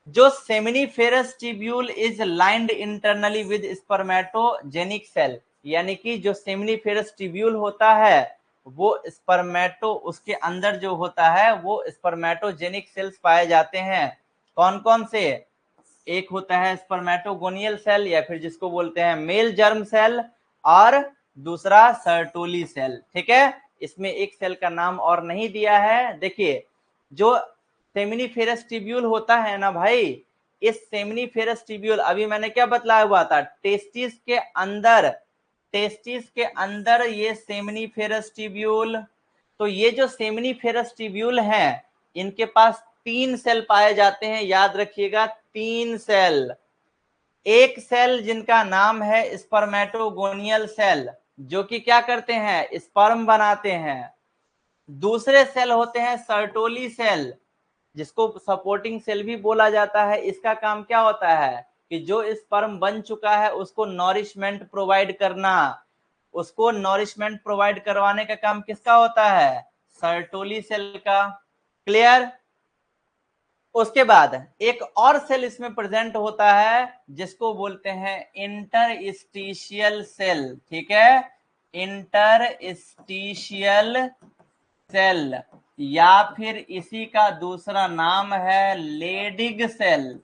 जो seminiferous tubule is lined internally with spermatogenic cell, यानी कि जो सेमिनिफेरस ट्यूब्यूल होता है वो स्पर्मेटो, उसके अंदर जो होता है वो स्पर्मेटोजेनिक सेल्स पाए जाते हैं। कौन कौन से? एक होता है स्पर्मेटोगोनियल सेल या फिर जिसको बोलते हैं मेल जर्म सेल, और दूसरा सर्टोली सेल। ठीक है, इसमें एक सेल का नाम और नहीं दिया है। देखिए, जो सेमिनिफेरस ट्यूब्यूल होता है ना भाई, इस सेमिनिफेरस ट्यूब्यूल, अभी मैंने क्या बतलाया हुआ था, टेस्टिस के अंदर ये सेमिनिफेरस ट्यूब्यूल, तो ये जो सेमिनिफेरस ट्यूब्यूल हैं इनके पास 3 सेल पाए जाते हैं, याद रखिएगा 3 सेल। एक सेल जिनका नाम है स्पर्मेटोगोनियल सेल, जो कि क्या करते हैं, स्पर्म बनाते हैं। दूसरे सेल होते हैं सर्टोली सेल, जिसको सपोर्टिंग सेल भी बोला जाता है। इसका काम क्या होता है कि जो स्पर्म बन चुका है उसको नॉरिशमेंट प्रोवाइड करना, उसको नॉरिशमेंट प्रोवाइड करवाने का काम किसका होता है, सर्टोली सेल का। क्लियर? उसके बाद एक और सेल इसमें प्रेजेंट होता है जिसको बोलते हैं इंटरस्टिशियल सेल। ठीक है, इंटरस्टिशियल सेल, या फिर इसी का दूसरा नाम है लेडिग सेल।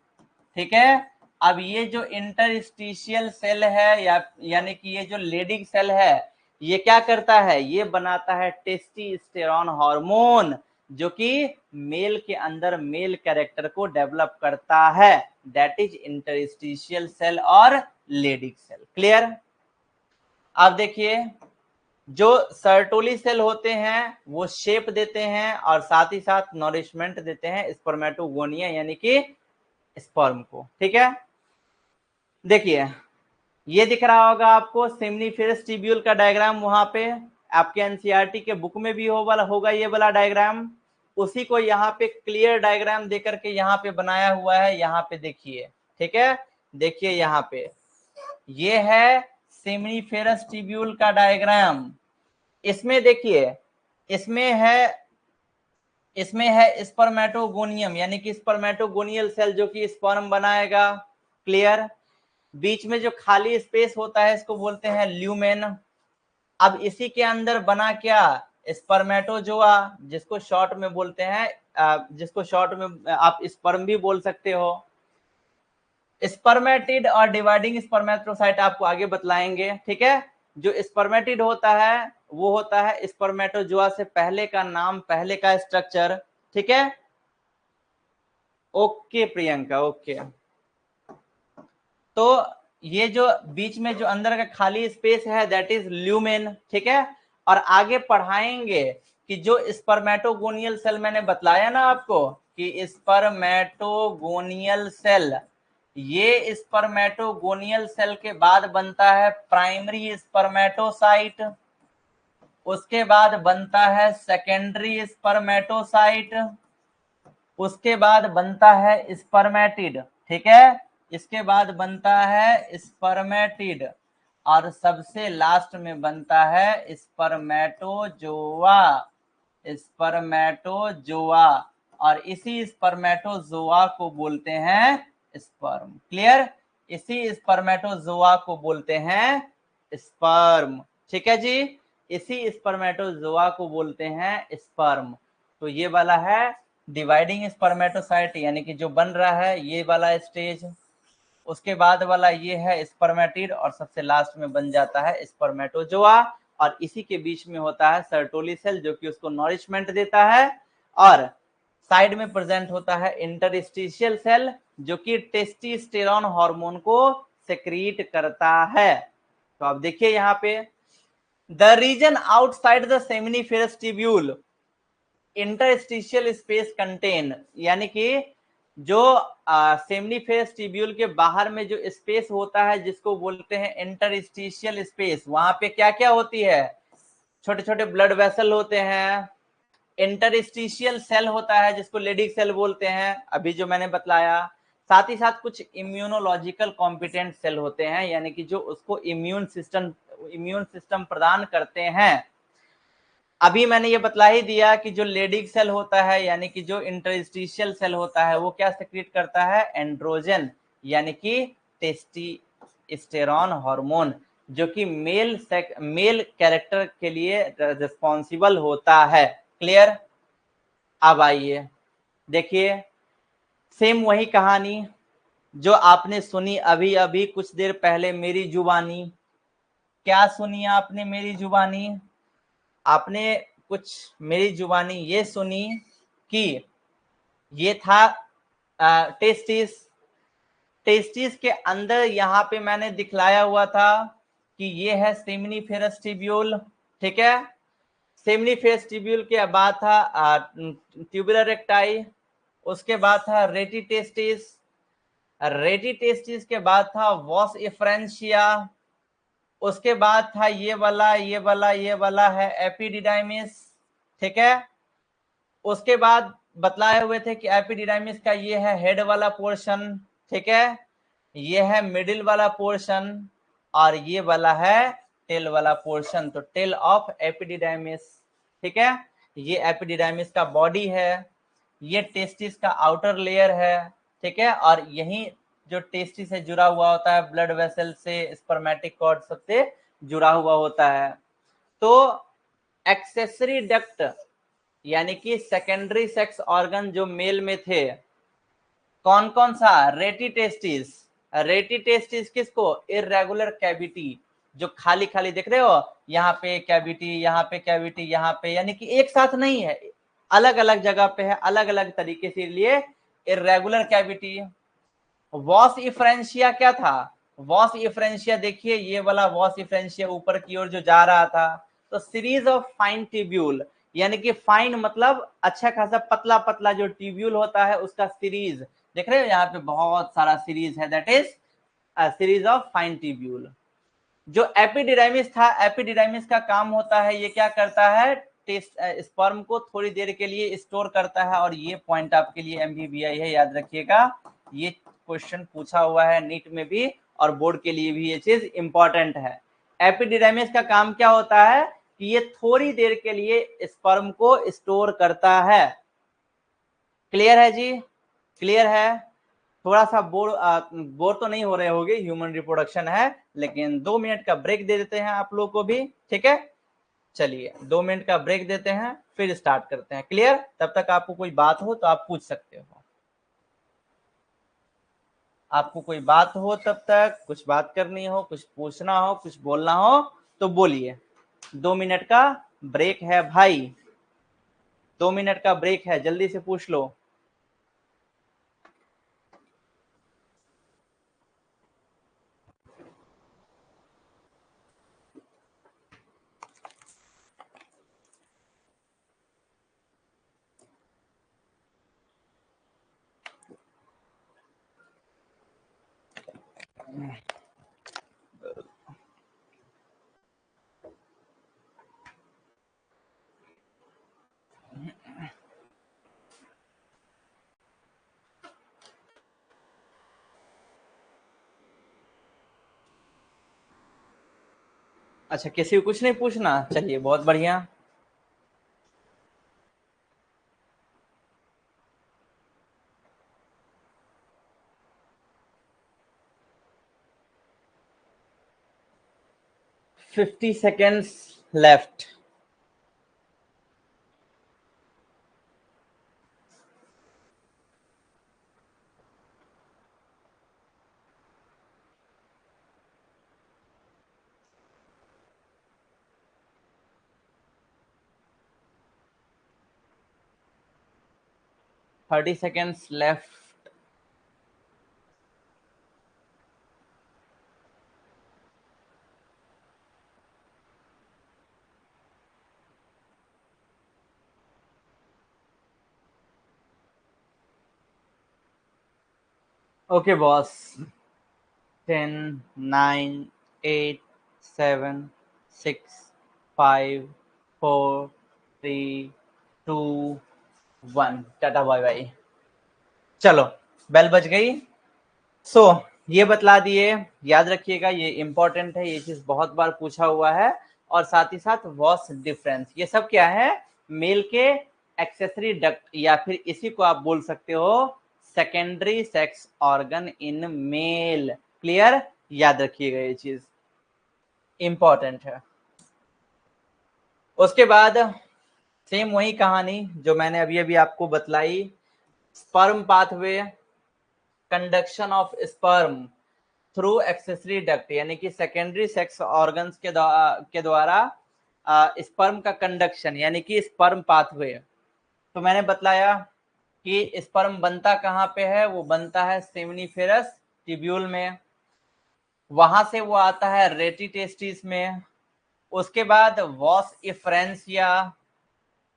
ठीक है, अब ये जो इंटरस्टिशियल सेल है यानी कि ये जो लेडिग सेल है, ये क्या करता है, ये बनाता है टेस्टोस्टेरोन हार्मोन, जो कि मेल के अंदर मेल कैरेक्टर को डेवलप करता है। दैट इज इंटरस्टिशियल सेल और लेडिग सेल। क्लियर? अब देखिए, जो सर्टोली सेल होते हैं वो शेप देते हैं और साथ ही साथ नॉरिशमेंट देते हैं स्पर्मेटोगोनिया यानी कि स्पर्म को। ठीक है, देखिए ये दिख रहा होगा आपको सेमिनिफेरस ट्यूब्यूल का डायग्राम, वहां पे आपके एनसीईआरटी के बुक में भी होगा ये वाला डायग्राम। उसी को यहाँ पे क्लियर डायग्राम देकर के यहाँ पे बनाया हुआ है, यहाँ पे देखिए। ठीक है, देखिए यहाँ पे ये है सेमिनिफेरस ट्यूब्यूल का डायग्राम। इसमें देखिए, इसमें है स्पर्मेटोगोनियम यानी कि स्पर्मेटोगोनियल सेल जो कि स्पर्म बनाएगा। क्लियर? बीच में जो खाली स्पेस होता है इसको बोलते हैं ल्यूमेन। अब इसी के अंदर बना क्या, स्पर्मेटोजोआ, जिसको शॉर्ट में बोलते हैं, जिसको शॉर्ट में आप स्पर्म भी बोल सकते हो। स्पर्मेटिड और डिवाइडिंग स्पर्मेटोसाइट आपको आगे बतलाएंगे। ठीक है, जो स्पर्मेटिड होता है वो होता है स्पर्मेटोजोआ से पहले का नाम, पहले का स्ट्रक्चर। ठीक है, ओके प्रियंका, ओके। तो ये जो बीच में जो अंदर का खाली स्पेस है दैट इज ल्यूमेन। ठीक है, और आगे पढ़ाएंगे कि जो स्पर्मेटोगोनियल सेल मैंने बतलाया ना आपको कि स्पर्मेटोगोनियल सेल, ये स्पर्मेटोगोनियल सेल के बाद बनता है प्राइमरी स्पर्मेटोसाइट, उसके बाद बनता है सेकेंडरी स्पर्मेटोसाइट, उसके बाद बनता है स्पर्मेटिड। ठीक है, इसके बाद बनता है स्पर्मेटिड, और सबसे लास्ट में बनता है स्पर्मेटोजोआ। स्पर्मेटोजोआ, और इसी स्पर्मेटोजोआ को बोलते हैं स्पर्म। क्लियर? इसी स्पर्मेटोजोआ को बोलते हैं स्पर्म। ठीक है जी, इसी स्पर्मेटोजोआ को बोलते हैं स्पर्म। तो ये वाला है डिवाइडिंग स्पर्मेटोसाइट यानी कि जो बन रहा है ये वाला स्टेज, उसके बाद वाला ये है स्पर्मेटिड, और सबसे लास्ट में बन जाता है स्पर्मेटोजोआ, और इसी के बीच में होता है सर्टोली सेल जो कि उसको नॉरिशमेंट देता है, और साइड में प्रेजेंट होता है इंटरस्टिशियल सेल जो कि टेस्टोस्टेरोन हार्मोन को सेक्रीट करता है। तो अब देखिए यहाँ पे, the region outside the seminiferous tubule interstitial space contain, यानी कि जो सेमिनिफेरस ट्यूब्यूल के बाहर में जो स्पेस होता है जिसको बोलते हैं इंटरस्टिशियल स्पेस, वहां पे क्या क्या होती है, छोटे छोटे ब्लड वेसल होते हैं, इंटरस्टिशियल सेल होता है जिसको लेडिक सेल बोलते हैं, अभी जो मैंने बतलाया, साथ ही साथ कुछ इम्यूनोलॉजिकल कॉम्पिटेंट सेल होते हैं, यानी कि जो उसको इम्यून सिस्टम प्रदान करते हैं। अभी मैंने ये बतला ही दिया कि जो लेडिक सेल होता है, यानी कि जो इंटरस्टिशियल सेल होता है, वो क्या सेक्रेट करता है, एंड्रोजन, यानी कि टेस्टोस्टेरोन हार्मोन, जो कि मेल कैरेक्टर के लिए रिस्पॉन्सिबल होता है। क्लियर? अब आइए देखिए, सेम वही कहानी जो आपने सुनी अभी अभी कुछ देर पहले मेरी जुबानी। क्या सुनी आपने मेरी जुबानी? आपने कुछ मेरी जुबानी ये सुनी कि ये था टेस्टिस के अंदर, यहाँ पे मैंने दिखलाया हुआ था कि ये है सेमिनिफेरस ट्यूब्यूल। ठीक है, सेमिनिफेरस ट्यूब्यूल के बाद था ट्यूबुलर रेक्टाई, उसके बाद था रेटिटेस्टिस के बाद था वॉस एफ्रेंशिया, उसके बाद था ये वाला है एपिडिडाइमिस। ठीक है, उसके बाद बतलाए हुए थे कि एपिडिडाइमिस का ये है हेड वाला पोर्शन। ठीक है, ये है मिडिल वाला पोर्शन और ये वाला है टेल वाला पोर्शन, तो टेल ऑफ एपिडिडाइमिस। ठीक है, ये एपिडिडाइमिस का बॉडी है, ये टेस्टिस का आउटर लेयर है। ठीक है, और यही जो टेस्टिस से जुड़ा हुआ होता है ब्लड वेसल से, स्पर्मेटिक कॉर्ड सबसे जुड़ा हुआ होता है। तो एक्सेसरी डक्ट यानी कि सेकेंडरी सेक्स ऑर्गन जो मेल में थे, कौन कौन सा, रेटिटेस्टिस। रेटिटेस्टिस किसको, इर्रेगुलर कैविटी, जो खाली खाली देख रहे हो, यहाँ पे कैविटी, यहाँ पे कैविटी, यहाँ पे, यानी कि एक साथ नहीं है, अलग अलग जगह पे है, अलग अलग तरीके से, लिए इर्रेगुलर कैविटी। वॉस इफ्रेंशिया क्या था, वॉस इफ्रेंशिया देखिए, ये वाला वॉस इफ्रेंशिया ऊपर की ओर जो जा रहा था, तो सीरीज ऑफ फाइन ट्यूब्यूल, यानी कि फाइन मतलब अच्छा खासा पतला पतला जो ट्यूब्यूल होता है उसका सीरीज, देख रहे हो यहाँ पे बहुत सारा सीरीज है, that is series of fine tubule. जो एपिडिडाइमिस था, एपिडिडाइमिस का काम होता है, ये क्या करता है, टेस्ट स्पर्म को थोड़ी देर के लिए स्टोर करता है, और ये पॉइंट आपके लिए एमबीबीआई है, याद रखिएगा, ये क्वेश्चन पूछा हुआ है नीट में भी और बोर्ड के लिए भी ये चीज इंपॉर्टेंट है। एपिडिडाइमिस का काम क्या होता है कि ये थोड़ी देर के लिए स्पर्म को स्टोर करता है। क्लियर है जी? क्लियर है? थोड़ा सा बोर तो नहीं हो रहे होगे, ह्यूमन रिप्रोडक्शन है, लेकिन 2 मिनट का ब्रेक दे देते हैं आप लोग को भी। ठीक है, चलिए 2 मिनट का ब्रेक देते हैं, फिर स्टार्ट करते हैं। क्लियर? तब तक आपको कोई बात हो तो आप पूछ सकते हो, आपको कोई बात हो, तब तक कुछ बात करनी हो, कुछ पूछना हो, कुछ बोलना हो तो बोलिए। 2 मिनट का ब्रेक है भाई, 2 मिनट का ब्रेक है, जल्दी से पूछ लो। अच्छा, किसी को कुछ नहीं पूछना, चलिए बहुत बढ़िया। Fifty seconds left. Thirty seconds left. Okay boss. 10, 9, 8, 7, 6, 5, 4, 3, 2, 1, tata bye bye. चलो बेल बज गई, ये बतला दिए, याद रखिएगा, ये इंपॉर्टेंट है, ये चीज बहुत बार पूछा हुआ है। और साथ ही साथ वॉस डिफरेंस, ये सब क्या है, मेल के एक्सेसरी डक्ट या फिर इसी को आप बोल सकते हो secondary sex organ in male. Clear, याद रखिएगा, ये चीज इंपॉर्टेंट है। उसके बाद सेम वही कहानी जो मैंने अभी अभी आपको बतलाई, sperm pathway, conduction of sperm through accessory duct, यानी कि सेकेंडरी सेक्स ऑर्गन्स के द्वारा स्पर्म का कंडक्शन यानी कि स्पर्म पाथवे। तो मैंने बतलाया कि स्पर्म बनता कहाँ पे है, वो बनता है सेमिनिफेरस ट्यूब्यूल में, वहां से वो आता है रेटी टेस्टिस में, उसके बाद वॉस इफ्रेंसिया,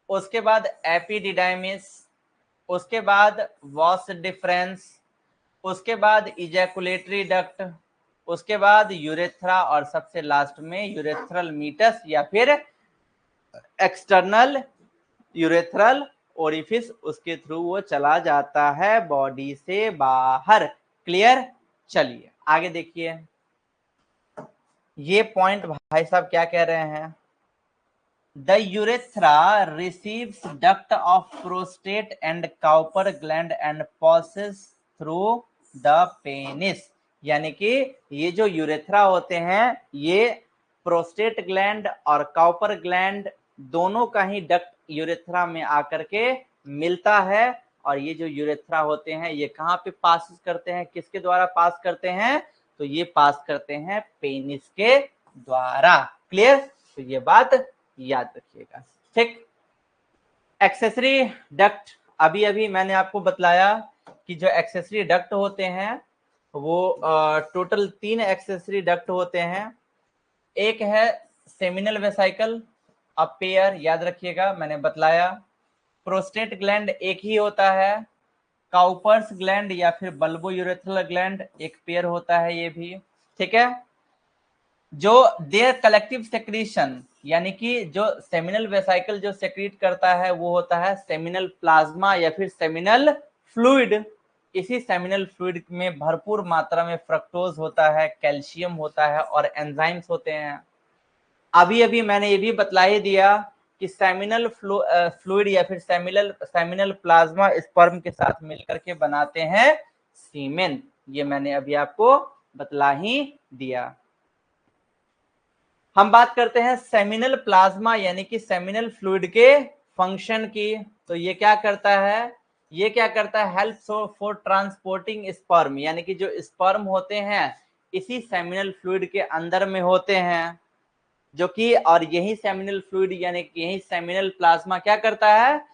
उसके बाद एपिडिडाइमिस, उसके बाद वॉस डिफरेंस, उसके बाद इजैकुलेटरी डक्ट, उसके बाद यूरेथ्रा और सबसे लास्ट में यूरेथ्रल मीटस या फिर एक्सटर्नल यूरेथ्रल ओरिफिस, उसके थ्रू वो चला जाता है बॉडी से बाहर। क्लियर, चलिए आगे देखिए, ये पॉइंट भाई साहब क्या कह रहे हैं, the urethra receives duct of prostate and Cowper gland and passes through the penis, यानी कि ये जो यूरेथ्रा होते हैं ये प्रोस्टेट ग्लैंड और काउपर ग्लैंड दोनों का ही डक्ट यूरेथ्रा में आकर के मिलता है। और ये जो यूरेथ्रा होते हैं ये कहाँ पे पास करते हैं, किसके द्वारा पास करते हैं, तो ये पास करते हैं पेनिस के द्वारा। क्लियर, तो ये बात याद रखिएगा। ठीक, एक्सेसरी डक्ट, अभी अभी मैंने आपको बतलाया कि जो एक्सेसरी डक्ट होते हैं वो टोटल 3 एक्सेसरी डक्ट होते हैं। एक है सेमिनल वेसाइकल, अब पेयर, याद रखिएगा मैंने बतलाया। प्रोस्टेट ग्लैंड एक ही होता है, काउपर्स ग्लैंड या फिर बल्बो यूरेथ्रल ग्लैंड एक पेयर होता है ये भी। ठीक है, जो देयर कलेक्टिव सेक्रीशन, यानी कि जो सेमिनल वेसाइकल जो सेक्रीट करता है वो होता है सेमिनल प्लाज्मा या फिर सेमिनल फ्लूइड। इसी सेमिनल फ्लूइड में भरपूर मात्रा में फ्रक्टोज होता है, कैल्शियम होता है और एंजाइम्स होते हैं। अभी अभी मैंने ये भी बतला ही दिया कि सेमिनल फ्लूइड या फिर सेमिनल प्लाज्मा स्पर्म के साथ मिलकर के बनाते हैं सीमेन, ये मैंने अभी आपको बतला ही दिया। हम बात करते हैं सेमिनल प्लाज्मा यानी कि सेमिनल फ्लूइड के फंक्शन की। तो ये क्या करता है, ये क्या करता है, हेल्प फॉर ट्रांसपोर्टिंग स्पर्म, यानी कि जो स्पर्म होते हैं इसी सेमिनल फ्लूइड के अंदर में होते हैं, जो कि और यही सेमिनल फ्लूइड यानी कि यही सेमिनल प्लाज्मा क्या करता है,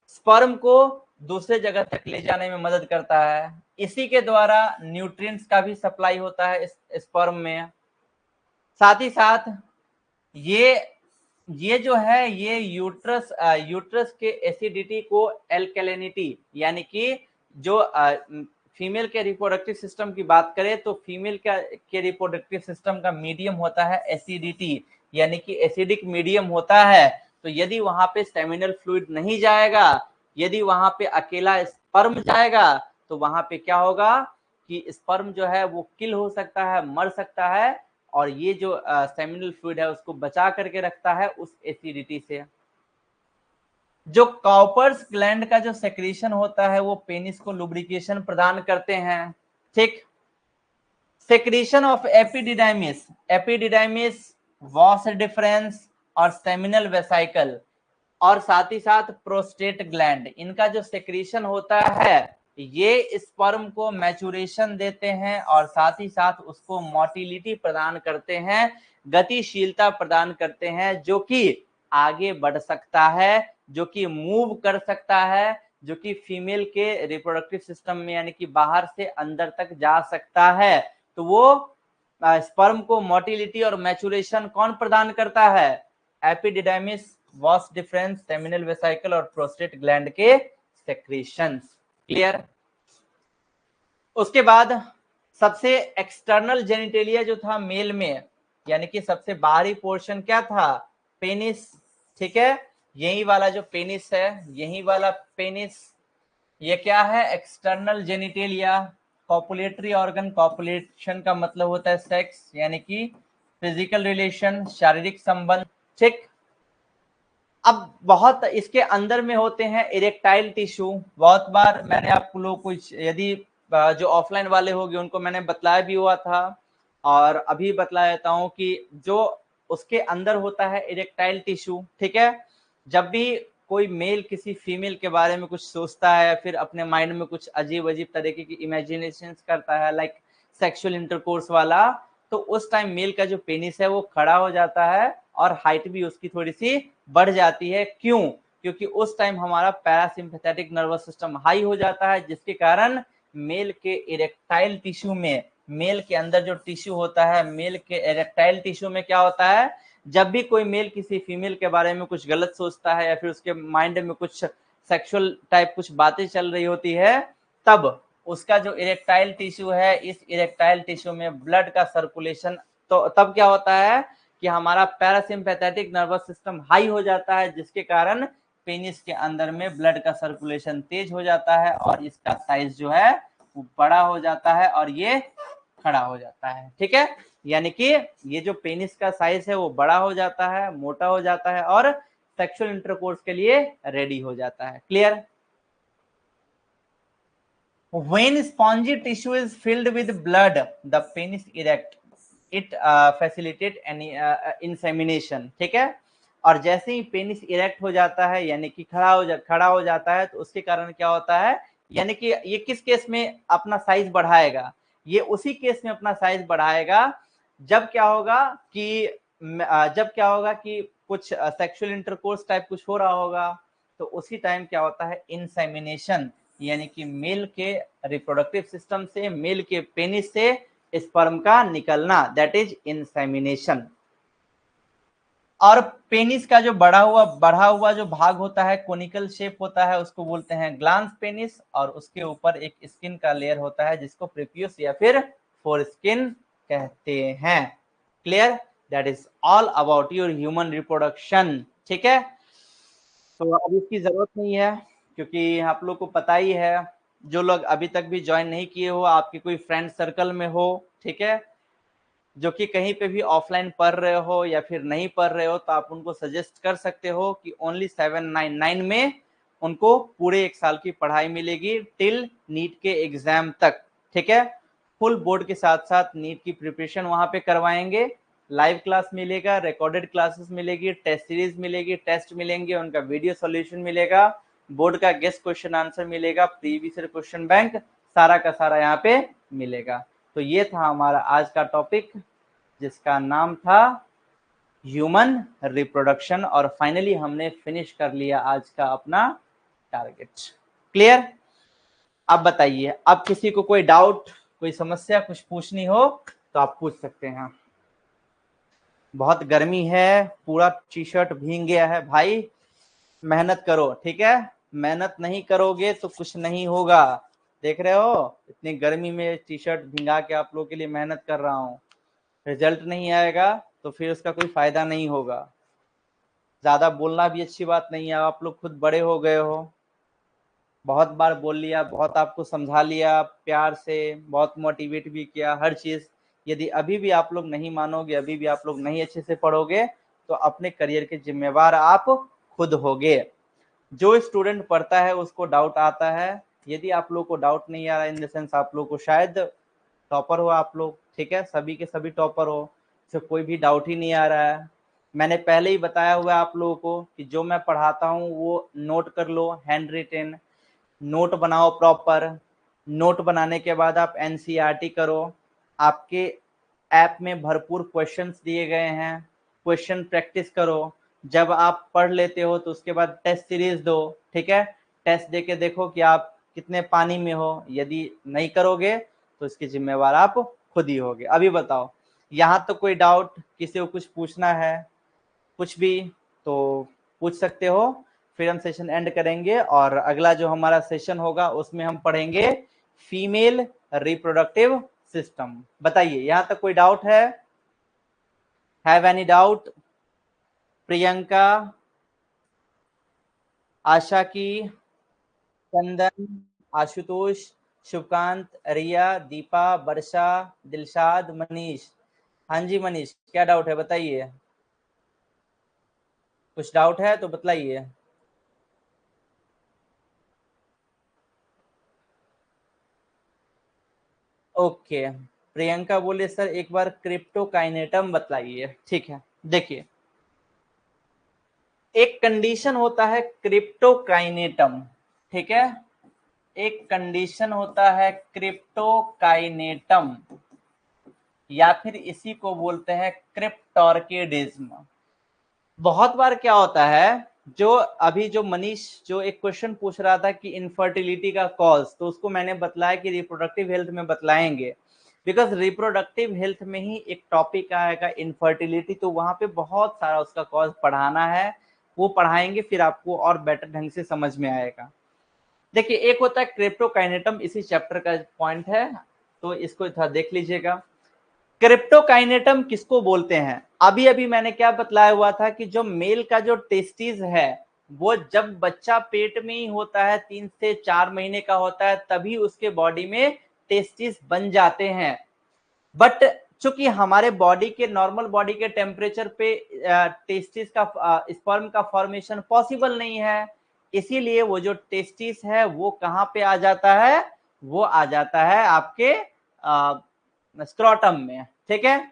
स्पर्म को दूसरे जगह तक ले जाने में मदद करता है। इसी के द्वारा न्यूट्रिएंट्स का भी सप्लाई होता है इस स्पर्म में। साथ ही साथ ये जो है ये यूट्रस के एसिडिटी को एल्कलिनिटी, यानी कि जो फीमेल के रिप्रोडक्टिव सिस्टम की बात करें तो फीमेल के रिप्रोडक्टिव सिस्टम का मीडियम होता है एसिडिटी, यानी कि एसिडिक मीडियम होता है। तो यदि वहां पे सेमिनल फ्लूइड नहीं जाएगा, यदि वहां पे अकेला स्पर्म जाएगा, तो वहां पे क्या होगा कि स्पर्म जो है वो किल हो सकता है, मर सकता है, और ये जो सेमिनल फ्लूइड है उसको बचा करके रखता है उस एसिडिटी से। जो कॉपर्स ग्लैंड का जो सेक्रीशन होता है वो पेनिस को लुब्रिकेशन प्रदान करते हैं। ठीक, secretion of epididymis, was difference और सेमिनल वेसाइकल, और साथ ही साथ प्रोस्टेट ग्लैंड, इनका जो सेक्रीशन होता है ये स्पर्म को मैचुरेशन देते हैं और साथ ही साथ उसको मोटिलिटी प्रदान करते हैं, गतिशीलता प्रदान करते हैं, जो कि आगे बढ़ सकता है, जो कि मूव कर सकता है, जो कि फीमेल के रिप्रोडक्टिव सिस्टम में यानी कि बाहर से अंदर तक जा सकता है। तो वो स्पर्म को मोटिलिटी और मैचुरेशन कौन प्रदान करता है, epididymis, was difference, seminal vesicle और प्रोस्टेट ग्लैंड के सेक्रेशंस। क्लियर, उसके बाद सबसे एक्सटर्नल जेनिटेलिया जो था मेल में, यानी कि सबसे बाहरी पोर्शन क्या था, पेनिस। ठीक है, यही वाला जो पेनिस है, यही वाला पेनिस, ये क्या है, external genitalia. Copulatory organ, copulation का मतलब होता है सेक्स, यानी कि फिजिकल रिलेशन, शारीरिक संबंध, ठीक। अब बहुत इसके अंदर में होते हैं इरेक्टाइल टिश्यू। बहुत बार मैंने आप लोग कुछ, यदि जो ऑफलाइन वाले होंगे उनको मैंने बतलाया भी हुआ था और अभी बतला देता हूं कि जो उसके अंदर होता है इरेक्टाइल टिश्यू, ठीक है। जब भी कोई मेल किसी फीमेल के बारे में कुछ सोचता है या फिर अपने माइंड में कुछ अजीब अजीब तरीके की इमेजिनेशन करता है, लाइक सेक्सुअल इंटरकोर्स वाला, तो उस टाइम मेल का जो पेनिस है वो खड़ा हो जाता है और हाइट भी उसकी थोड़ी सी बढ़ जाती है। क्यों? क्योंकि उस टाइम हमारा पैरासिम्पैथेटिक नर्वस सिस्टम हाई हो जाता है, जिसके कारण मेल के इरेक्टाइल टिश्यू में, मेल के अंदर जो टिश्यू होता है, मेल के इरेक्टाइल टिश्यू में क्या होता है, जब भी कोई मेल किसी फीमेल के बारे में कुछ गलत सोचता है या फिर उसके माइंड में कुछ सेक्सुअल टाइप कुछ बातें चल रही होती है, तब उसका जो इरेक्टाइल टिश्यू है, इस इरेक्टाइल टिश्यू में ब्लड का सर्कुलेशन, तो तब क्या होता है कि हमारा पैरासिम्पैथेटिक नर्वस सिस्टम हाई हो जाता है, जिसके कारण पेनिस के अंदर में ब्लड का सर्कुलेशन तेज हो जाता है और इसका साइज जो है वो बड़ा हो जाता है और ये खड़ा हो जाता है, ठीक है। यानी कि ये जो पेनिस का साइज है वो बड़ा हो जाता है, मोटा हो जाता है और सेक्सुअल इंटरकोर्स के लिए रेडी हो जाता है। Clear? When spongy tissue is filled with blood, the penis erect. It facilitate any insemination, ठीक है। और जैसे ही पेनिस इरेक्ट हो जाता है, यानी कि खड़ा हो जाता है, तो उसके कारण क्या होता है, यानी कि ये किस केस में अपना साइज बढ़ाएगा, ये उसी केस में अपना साइज बढ़ाएगा जब क्या होगा कि कुछ सेक्सुअल इंटरकोर्स टाइप कुछ हो रहा होगा, तो उसी टाइम क्या होता है, इंसेमिनेशन, यानी कि मेल के रिप्रोडक्टिव सिस्टम से, मेल के पेनिस से स्पर्म का निकलना, दैट इज इंसेमिनेशन। और पेनिस का जो बढ़ा हुआ जो भाग होता है, कोनिकल शेप होता है, उसको बोलते हैं ग्लांस पेनिस, और उसके ऊपर एक स्किन का लेयर होता है जिसको प्रीपियस या फिर फोरस्किन कहते हैं। Clear? That is all about your human reproduction, ठीक है। तो अब इसकी जरूरत नहीं है क्योंकि आप लोग को पता ही है। जो लोग अभी तक भी ज्वाइन नहीं किए हो, आपके कोई फ्रेंड सर्कल में हो, ठीक है, जो कि कहीं पे भी ऑफलाइन पढ़ रहे हो या फिर नहीं पढ़ रहे हो, तो आप उनको सजेस्ट कर सकते हो कि ओनली 799 में उनको पूरे 1 साल की पढ़ाई मिलेगी टिल नीट के एग्जाम तक, ठीक है। फुल बोर्ड के साथ साथ नीट की प्रिपरेशन वहां पे करवाएंगे, लाइव क्लास मिलेगा, रिकॉर्डेड क्लासेस मिलेगी, टेस्ट सीरीज मिलेगी, टेस्ट मिलेंगे, उनका वीडियो सॉल्यूशन मिलेगा, बोर्ड का गेस्ट क्वेश्चन आंसर मिलेगा, प्रीवियस ईयर क्वेश्चन बैंक, सारा का सारा यहाँ पे मिलेगा। तो ये था हमारा आज का टॉपिक, जिसका नाम था ह्यूमन रिप्रोडक्शन, और फाइनली हमने फिनिश कर लिया आज का अपना टारगेट। क्लियर? अब बताइए, अब किसी को कोई डाउट, कोई समस्या कुछ पूछनी हो तो आप पूछ सकते हैं। बहुत गर्मी है, पूरा टी शर्ट भीग गया है भाई, मेहनत करो, ठीक है। मेहनत नहीं करोगे तो कुछ नहीं होगा। देख रहे हो, इतनी गर्मी में टी शर्ट भिंगा के आप लोगों के लिए मेहनत कर रहा हूँ, रिजल्ट नहीं आएगा तो फिर उसका कोई फायदा नहीं होगा। ज्यादा बोलना भी अच्छी बात नहीं है, आप लोग खुद बड़े हो गए हो, बहुत बार बोल लिया, बहुत आपको समझा लिया प्यार से, बहुत मोटिवेट भी किया, हर चीज। यदि अभी भी आप लोग नहीं मानोगे, अभी भी आप लोग नहीं अच्छे से पढ़ोगे, तो अपने करियर के जिम्मेवार आप खुद होगे। जो स्टूडेंट पढ़ता है उसको डाउट आता है, यदि आप लोग को डाउट नहीं आ रहा, इन द सेंस आप लोग को शायद टॉपर हो आप लोग, ठीक है, सभी के सभी टॉपर हो, तो कोई भी डाउट ही नहीं आ रहा है। मैंने पहले ही बताया हुआ है आप लोगों को कि जो मैं पढ़ाता हूँ वो नोट कर लो, हैंड रिटेन नोट बनाओ प्रॉपर। नोट बनाने के बाद आप एनसीईआरटी करो, आपके ऐप में भरपूर क्वेश्चंस दिए गए हैं, क्वेश्चन प्रैक्टिस करो। जब आप पढ़ लेते हो तो उसके बाद टेस्ट सीरीज दो, ठीक है। टेस्ट दे के देखो कि आप कितने पानी में हो, यदि नहीं करोगे तो इसके जिम्मेवार आप खुद ही होगे। अभी बताओ, यहाँ तो कोई डाउट, किसी को कुछ पूछना है कुछ भी तो पूछ सकते हो, फिर हम सेशन एंड करेंगे और अगला जो हमारा सेशन होगा उसमें हम पढ़ेंगे फीमेल रिप्रोडक्टिव सिस्टम। बताइए, यहाँ तक कोई डाउट है? Have any doubt? Priyanka, Asha की, चंदन, आशुतोष, शुभकांत, रिया, दीपा, वर्षा, दिलशाद, मनीष। हाँ जी मनीष, क्या डाउट है बताइए, कुछ डाउट है तो बतलाइए। ओके, प्रियंका बोले सर एक बार क्रिप्टोकाइनेटम बतलाइए। ठीक है, देखिए एक कंडीशन होता है क्रिप्टोकाइनेटम, ठीक है, एक कंडीशन होता है क्रिप्टोकाइनेटम, या फिर इसी को बोलते हैं क्रिप्टोर्किडिज्म। बहुत बार क्या होता है, जो अभी जो मनीष जो एक क्वेश्चन पूछ रहा था कि इनफर्टिलिटी का कॉज, तो उसको मैंने बतलाया कि रिप्रोडक्टिव हेल्थ में बतलाएंगे, बिकॉज रिप्रोडक्टिव हेल्थ में ही एक टॉपिक आएगा इनफर्टिलिटी, तो वहां पे बहुत सारा उसका कॉज पढ़ाना है, वो पढ़ाएंगे, फिर आपको और बेटर ढंग से समझ में आएगा। देखिए एक होता है क्रिप्टोकाइनेटम, इसी चैप्टर का पॉइंट है, तो इसको थोड़ा देख लीजिएगा। क्रिप्टोकाइनेटम किसको बोलते हैं, अभी अभी मैंने क्या बतलाया हुआ था कि जो मेल का जो टेस्टिस है, वो जब बच्चा पेट में ही होता है 3 से 4 महीने का होता है, तभी उसके बॉडी में टेस्टिस बन जाते हैं। बट चूंकि हमारे बॉडी के नॉर्मल बॉडी के टेम्परेचर पे टेस्टिस का स्पर्म का फॉर्मेशन पॉसिबल नहीं है, इसीलिए वो जो टेस्टिस है वो कहाँ पे आ जाता है, वो आ जाता है आपके स्क्रोटम में, ठीक है।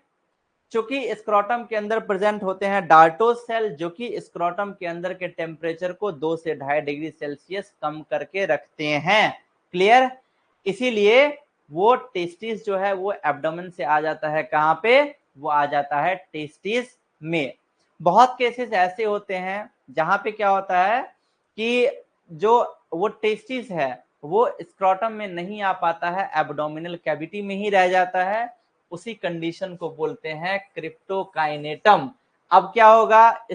चूंकि स्क्रोटम के अंदर प्रेजेंट होते हैं डार्टोस सेल, जो कि स्क्रोटम के अंदर के टेम्परेचर को 2 से 2.5 डिग्री सेल्सियस कम करके रखते हैं, क्लियर। इसीलिए वो टेस्टिस जो है वो एब्डोमेन से आ जाता है, कहाँ पे, वो आ जाता है टेस्टिस में। बहुत केसेस ऐसे होते हैं जहां पे क्या होता है कि जो वो टेस्टिस है वो स्क्रोटम में नहीं आ पाता है, एब्डोमिनल कैविटी में ही रह जाता है, उसी कंडीशन को बोलते हैं क्रिप्टोकाइनेटम। अब क्या होगा,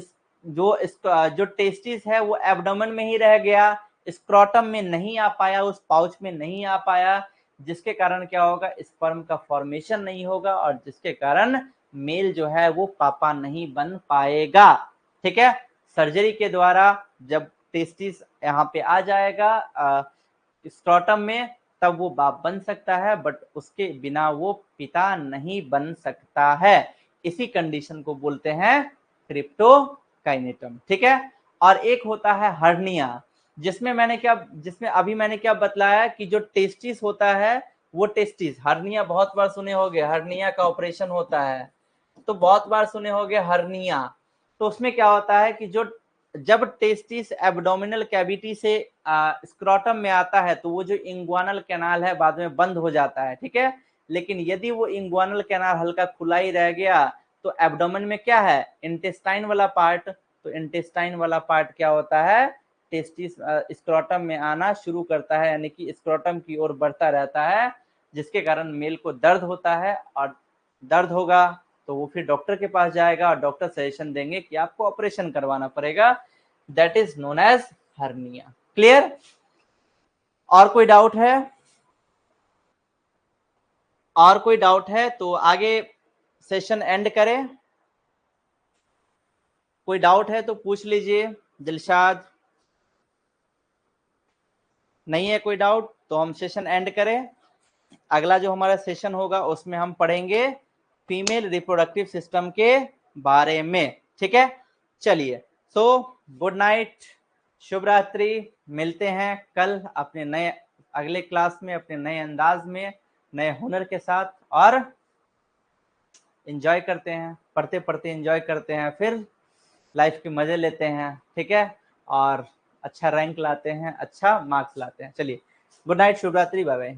जो टेस्टिस है वो एब्डोमेन में ही रह गया, स्क्रोटम में नहीं आ पाया, उस पाउच में नहीं आ पाया, जिसके कारण क्या होगा, स्पर्म का फॉर्मेशन नहीं होगा, और जिसके कारण मेल जो है वो पापा नहीं बन पाएगा, ठीक है। सर्जरी के द्वारा जब टेस्टिस यहाँ पे आ जाएगा स्क्रोटम में, तब वो बाप बन सकता है, बट उसके बिना वो पिता नहीं बन सकता है, इसी कंडीशन को बोलते हैं क्रिप्टोकाइनेटम, ठीक है। और एक होता है हर्निया, जिसमें अभी मैंने क्या बतलाया कि जो टेस्टिस होता है वो टेस्टिस, हर्निया बहुत बार सुने होंगे, हर्निया का ऑपरेशन होता है, तो बहुत बार सुने होंगे हर्निया। तो उसमें क्या होता है कि जब टेस्टिस एब्डोमिनल कैविटी से स्क्रोटम में आता है, तो वो जो इंग्वानल कैनाल है बाद में बंद हो जाता है, ठीक है। लेकिन यदि वो इंग्वानल कैनाल हल्का खुला ही रह गया, तो एब्डोमेन में क्या है, इंटेस्टाइन वाला पार्ट, तो इंटेस्टाइन वाला पार्ट क्या होता है, टेस्टिस स्क्रोटम में आना शुरू करता है, यानी कि स्क्रोटम की ओर बढ़ता रहता है, जिसके कारण मेल को दर्द होता है, और दर्द होगा तो वो फिर डॉक्टर के पास जाएगा, और डॉक्टर सजेशन देंगे कि आपको ऑपरेशन करवाना पड़ेगा, that is known as hernia, clear. और कोई डाउट है, और कोई डाउट है तो आगे सेशन एंड करें, कोई डाउट है तो पूछ लीजिए। दिलशाद, नहीं है कोई डाउट तो हम सेशन एंड करें। अगला जो हमारा सेशन होगा उसमें हम पढ़ेंगे फीमेल रिप्रोडक्टिव सिस्टम के बारे में, ठीक है। चलिए, सो गुड नाइट, शुभ रात्रि, मिलते हैं कल अपने नए अगले क्लास में, अपने नए अंदाज में, नए हुनर के साथ, और एंजॉय करते हैं, पढ़ते पढ़ते एंजॉय करते हैं, फिर लाइफ के मजे लेते हैं, ठीक है, और अच्छा रैंक लाते हैं, अच्छा मार्क्स लाते हैं। चलिए, गुड नाइट, शुभ रात्रि, बाय बाय।